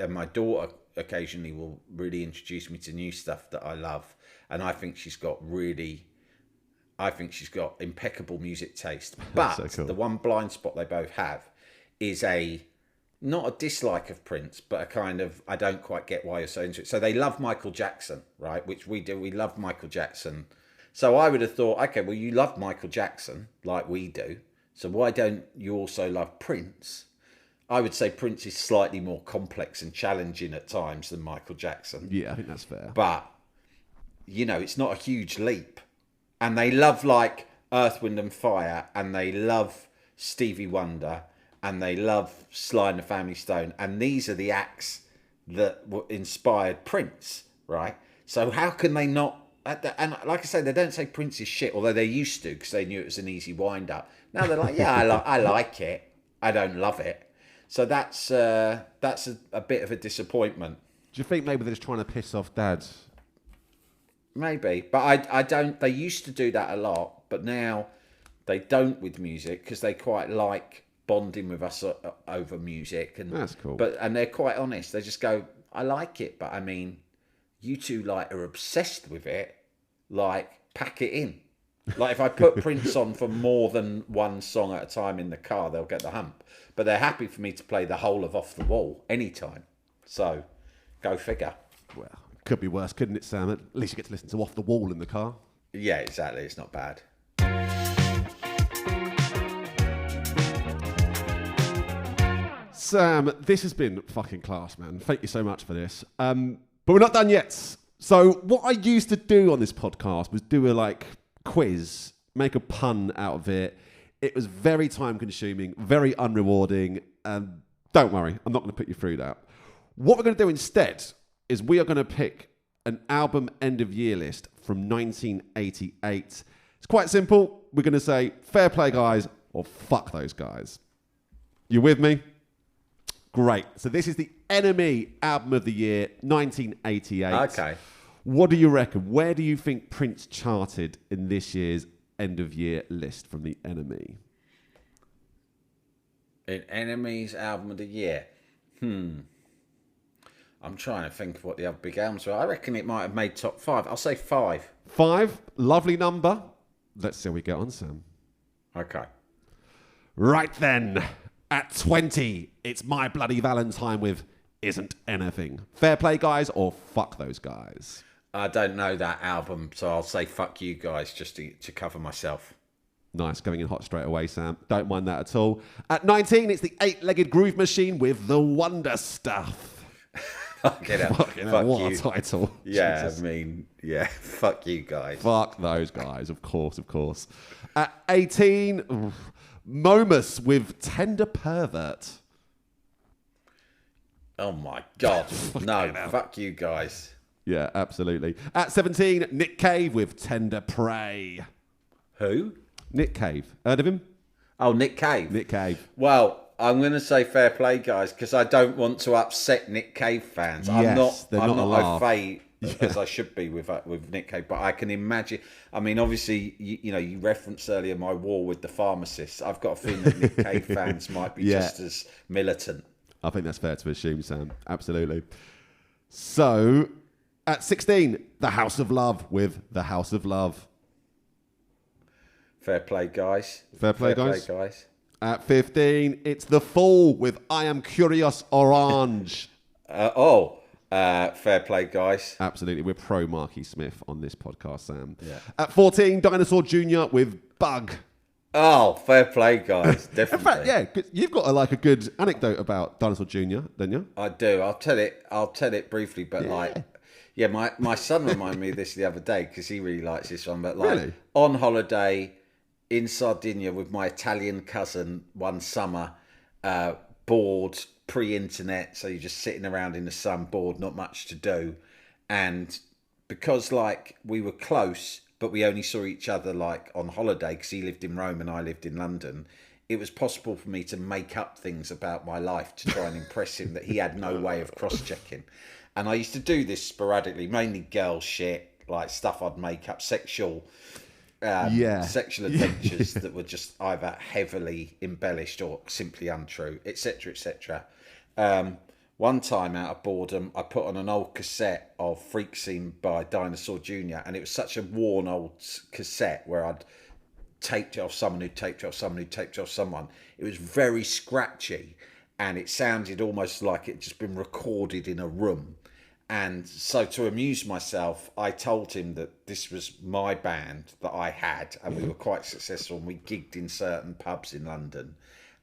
my daughter occasionally will really introduce me to new stuff that I love, and I think she's got impeccable music taste. But so cool. The one blind spot they both have is not a dislike of Prince, but a kind of, I don't quite get why you're so into it. So they love Michael Jackson, right? Which we do. We love Michael Jackson. So I would have thought, okay, well, you love Michael Jackson like we do. So why don't you also love Prince? I would say Prince is slightly more complex and challenging at times than Michael Jackson. Yeah, I think that's fair. But, it's not a huge leap. And they love like Earth, Wind and Fire, and they love Stevie Wonder, and they love Sly and the Family Stone, and these are the acts that inspired Prince, right? So how can they not? And like I say, they don't say Prince is shit, although they used to because they knew it was an easy wind up. Now they're like, yeah, I like it. I don't love it. So that's a bit of a disappointment. Do you think maybe they're just trying to piss off Dad? Maybe, but I don't. They used to do that a lot, but now they don't with music because they quite like bonding with us over music. And that's cool. And they're quite honest. They just go, I like it, but I mean, you two like are obsessed with it. Like, pack it in. Like, if I put Prince on for more than one song at a time in the car, they'll get the hump. But they're happy for me to play the whole of Off the Wall anytime. So, go figure. Well, it could be worse, couldn't it, Sam? At least you get to listen to Off the Wall in the car. Yeah, exactly. It's not bad. Sam, this has been fucking class, man. Thank you so much for this. But we're not done yet. So what I used to do on this podcast was do a quiz, make a pun out of it. It was very time consuming, very unrewarding. Don't worry, I'm not going to put you through that. What we're going to do instead is we are going to pick an album end of year list from 1988. It's quite simple. We're going to say fair play guys or fuck those guys. You with me? Great. So this is the Enemy album of the year, 1988. Okay. What do you reckon? Where do you think Prince charted in this year's end of year list from the Enemy? In Enemy's album of the year? I'm trying to think of what the other big albums were. I reckon it might have made top 5. I'll say 5. 5? Lovely number. Let's see how we get on, Sam. Okay. Right then. At 20, it's My Bloody Valentine with Isn't Anything. Fair play, guys, or fuck those guys? I don't know that album, so I'll say fuck you guys just to cover myself. Nice, going in hot straight away, Sam. Don't mind that at all. At 19, it's the Eight-Legged Groove Machine with The Wonder Stuff. Fucking hell. Fuck what you. A title. Yeah, Jesus. I mean, yeah, fuck you guys. Fuck those guys, of course, of course. At 18... Momus with Tender Pervert. Oh my God. No, fuck you guys. Yeah, absolutely. At 17, Nick Cave with Tender Prey. Who? Nick Cave. Heard of him? Oh, Nick Cave. Nick Cave. Well, I'm going to say fair play, guys, because I don't want to upset Nick Cave fans. Yes, I'm not au fait as I should be with Nick Cave, but I can imagine. I mean, obviously, you referenced earlier my war with the pharmacists. I've got a feeling that Nick Cave fans might be just as militant. I think that's fair to assume, Sam. Absolutely. So, at 16, The House of Love with The House of Love. Fair play, guys. Fair play, guys. At 15, it's The Fall with I Am Curious Orange. Fair play, guys. Absolutely. We're pro Marky Smith on this podcast, Sam. Yeah. At 14, Dinosaur Jr. with Bug. Oh, fair play, guys. Definitely. In fact, yeah, 'cause you've got a good anecdote about Dinosaur Jr., don't you? I do. I'll tell it briefly, but my son reminded me of this the other day because he really likes this one. But really? On holiday in Sardinia with my Italian cousin one summer, bored, pre-internet, so you're just sitting around in the sun, bored, not much to do, and because we were close, but we only saw each other on holiday because he lived in Rome and I lived in London. It was possible for me to make up things about my life to try and impress him that he had no way of cross-checking. And I used to do this sporadically, mainly girl shit, stuff I'd make up, sexual adventures that were just either heavily embellished or simply untrue, etc., etc. One time, out of boredom, I put on an old cassette of Freak Scene by Dinosaur Jr. and it was such a worn old cassette where I'd taped it off someone who taped it off someone who taped it off someone. It was very scratchy and it sounded almost like it'd just been recorded in a room. And so to amuse myself, I told him that this was my band that I had and we were quite successful and we gigged in certain pubs in London.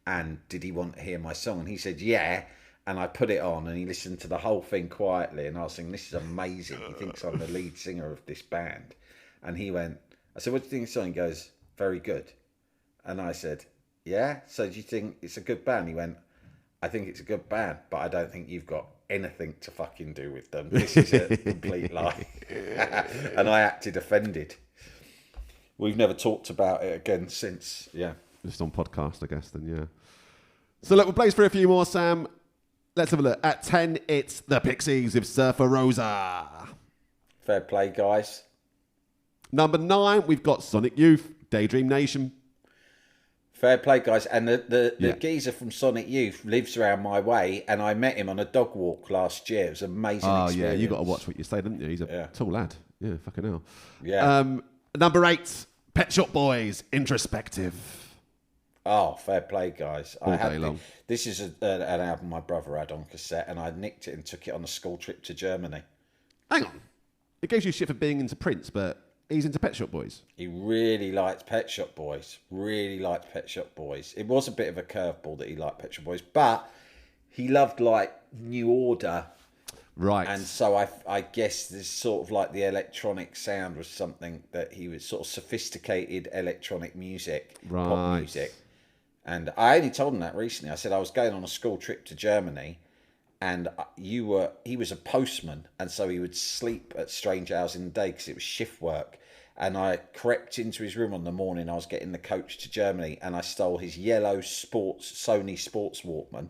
And did he want to hear my song? And he said, yeah. And I put it on and he listened to the whole thing quietly. And I was saying, this is amazing. He thinks I'm the lead singer of this band. And he went, I said, what do you think of the song? He goes, very good. And I said, Yeah? So do you think it's a good band? He went, I think it's a good band, but I don't think you've got anything to fucking do with them. This is a complete lie. And I acted offended. We've never talked about it again since. Yeah. Just on podcast, I guess, then, yeah. So look, we'll blaze through a few more, Sam. Let's have a look. At 10, it's the Pixies with Surfer Rosa. Fair play, guys. Number 9, we've got Sonic Youth, Daydream Nation. Fair play, guys. And the geezer from Sonic Youth lives around my way, and I met him on a dog walk last year. It was an amazing experience. Yeah, you got to watch what you say, didn't you? He's a tall lad. Yeah, fucking hell. Yeah. Number 8, Pet Shop Boys, Introspective. Oh, fair play, guys. All day long. This is an album my brother had on cassette, and I nicked it and took it on a school trip to Germany. Hang on. It gives you shit for being into Prince, but he's into Pet Shop Boys. He really liked Pet Shop Boys. Really liked Pet Shop Boys. It was a bit of a curveball that he liked Pet Shop Boys, but he loved, like, New Order. Right. And so I guess this sort of like the electronic sound was something that he was sort of sophisticated electronic music, pop music. And I only told him that recently. I said I was going on a school trip to Germany, and he was a postman, and so he would sleep at strange hours in the day because it was shift work. And I crept into his room on the morning I was getting the coach to Germany, and I stole his yellow Sony Sports Walkman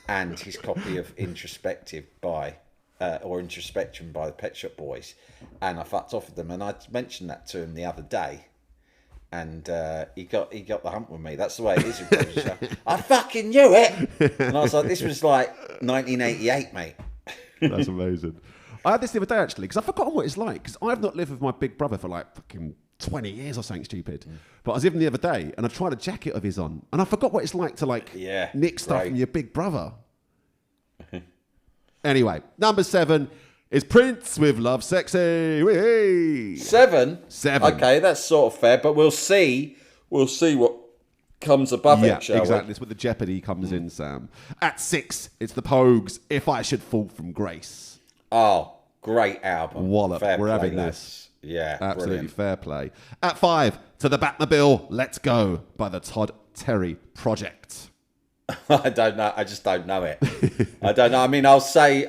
and his copy of Introspection by the Pet Shop Boys, and I fucked off with them. And I mentioned that to him the other day. And he got the hump with me. That's the way it is. I fucking knew it. And I was like, this was like 1988, mate. That's amazing. I had this the other day, actually, because I've forgotten what it's like. Because I've not lived with my big brother for like fucking 20 years or something stupid. But I was with him the other day, and I tried a jacket of his on. And I forgot what it's like to like nick stuff from your big brother. Anyway, number 7 is Prince with Lovesexy. Whee! 7? 7. Okay, that's sort of fair, but we'll see what comes above it, shall exactly. we? It's where the Jeopardy comes in, Sam. At 6, it's the Pogues, If I Should Fall From Grace. Oh, great album. Wallop. Fair We're play, having lads. this. Yeah, Absolutely brilliant. fair play. At 5, to the Batmobile, Let's Go by the Todd Terry Project. I don't know. I just don't know it. I don't know. I mean, I'll say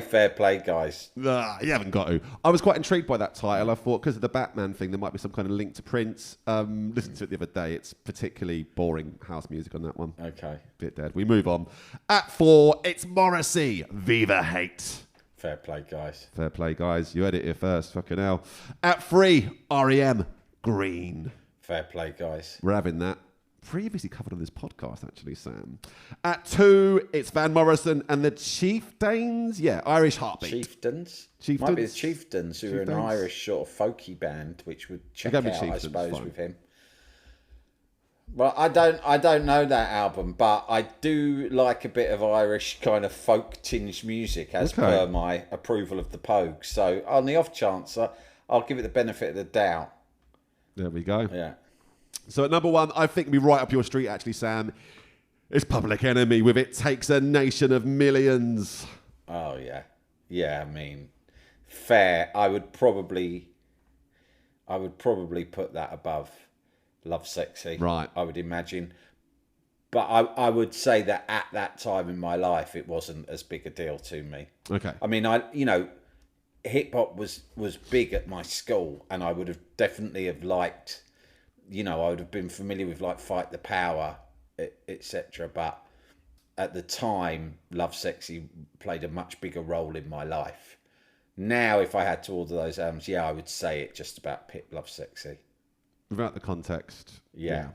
fair play, guys. You haven't got to. I was quite intrigued by that title. I thought because of the Batman thing, there might be some kind of link to Prince. Listened to it the other day. It's particularly boring house music on that one. Okay. Bit dead. We move on. At 4, it's Morrissey, Viva Hate. Fair play, guys. Fair play, guys. You heard it here first. Fucking hell. At 3, R.E.M., Green. Fair play, guys. We're having that. Previously covered on this podcast, actually, Sam. At 2, it's Van Morrison and the Chieftains. Yeah, Irish Heartbeat. Chieftains? Chieftains? Might be the Chieftains, who are an Irish sort of folky band, which would check out, I suppose, fine. with him. Well, I don't know that album, but I do like a bit of Irish kind of folk tinged music, as per my approval of the Pogues. So on the off chance, I'll give it the benefit of the doubt. There we go. Yeah. So at number 1, I think it'll be right up your street, actually, Sam. It's Public Enemy with It Takes a Nation of Millions. Oh, yeah. Yeah, I mean, fair. I would probably put that above Lovesexy. Right. I would imagine. But I would say that at that time in my life, it wasn't as big a deal to me. Okay. I mean, hip hop was big at my school, and I would have definitely have liked, I would have been familiar with like Fight the Power, etc. But at the time, Lovesexy played a much bigger role in my life. Now, if I had to order those albums, I would say it just about Pip Lovesexy. Without the context. Yeah,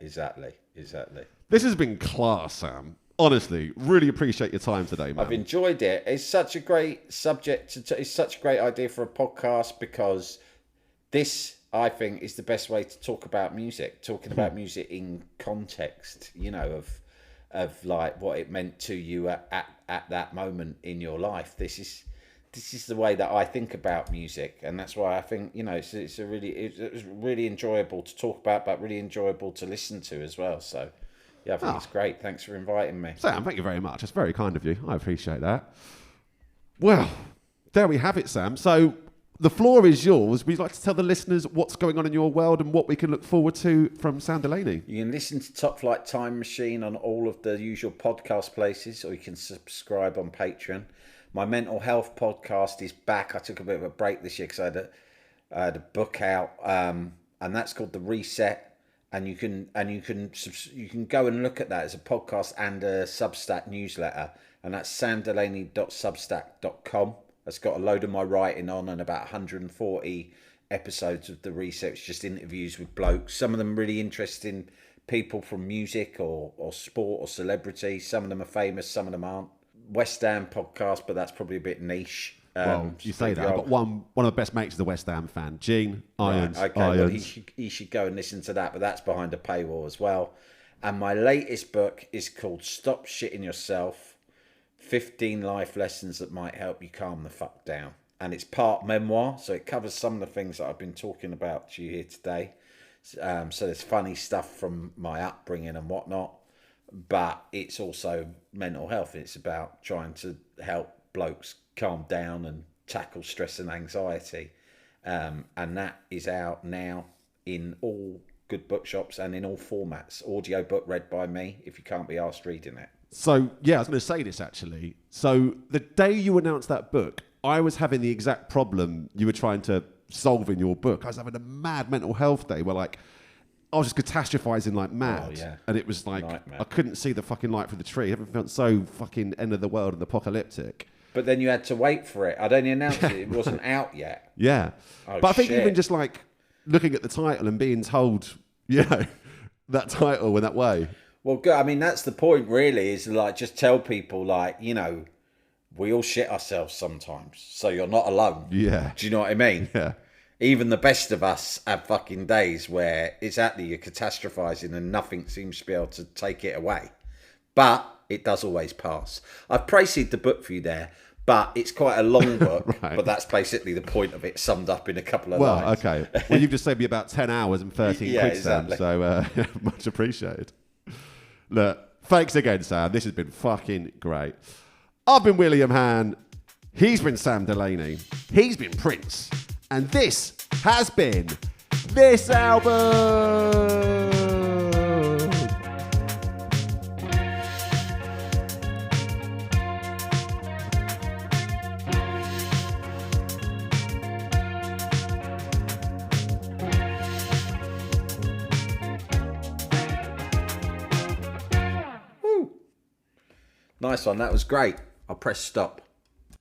exactly. This has been class, Sam. Honestly, really appreciate your time today, man. I've enjoyed it. It's such a great subject. It's such a great idea for a podcast, because this, I think, is the best way to talk about music. Talking about music in context, of like what it meant to you at that moment in your life. This is the way that I think about music, and that's why I think it's really enjoyable to talk about, but really enjoyable to listen to as well. So. Yeah, I think it's great. Thanks for inviting me. Sam, thank you very much. It's very kind of you. I appreciate that. Well, there we have it, Sam. So the floor is yours. Would you like to tell the listeners what's going on in your world and what we can look forward to from Sam Delaney? You can listen to Topflight Time Machine on all of the usual podcast places, or you can subscribe on Patreon. My mental health podcast is back. I took a bit of a break this year because I had a book out, and that's called The Reset. And you can go and look at that as a podcast and a Substack newsletter, and that's samdelaney.substack.com. That's got a load of my writing on and about 140 episodes of The Reset. It's just interviews with blokes. Some of them really interesting people from music or sport or celebrity. Some of them are famous, some of them aren't. West Ham podcast, but that's probably a bit niche. Well, you say that. I've got one of the best mates is a West Ham fan, Gene Irons. Right, okay, Irons. well, he should go and listen to that, but that's behind a paywall as well. And my latest book is called Stop Shitting Yourself, 15 Life Lessons That Might Help You Calm the Fuck Down. And it's part memoir, so it covers some of the things that I've been talking about to you here today. So there's funny stuff from my upbringing and whatnot, but it's also mental health. It's about trying to help blokes calm down and tackle stress and anxiety, and that is out now in all good bookshops and in all formats. Audio book read by me if you can't be asked reading it. So yeah, I was going to say this actually. So the day you announced that book, I was having the exact problem you were trying to solve in your book. I was having a mad mental health day where like I was just catastrophizing like mad. Oh, yeah. And it was like Nightmare. I couldn't see the fucking light through the tree. Everything felt so fucking end of the world and apocalyptic. But then you had to wait for it. I'd only announced it wasn't out yet. Yeah. Oh, but I think shit. even just like looking at the title and being told, you know, that title in that way. Well, good. I mean, that's the point really, is like just tell people like, you know, we all shit ourselves sometimes. So you're not alone. Yeah. Do you know what I mean? Yeah. Even the best of us have fucking days where exactly you're catastrophizing and nothing seems to be able to take it away. But it does always pass. I've praised the book for you there, but it's quite a long book. Right. But that's basically the point of it, summed up in a couple of Well, lines. okay. Well, you've just saved me about 10 hours and 13 Yeah, quid, exactly. Sam. So much appreciated. Look, thanks again, Sam. This has been fucking great. I've been William Han. He's been Sam Delaney. He's been Prince. And this has been This Album. Nice one. That was great. I'll press stop.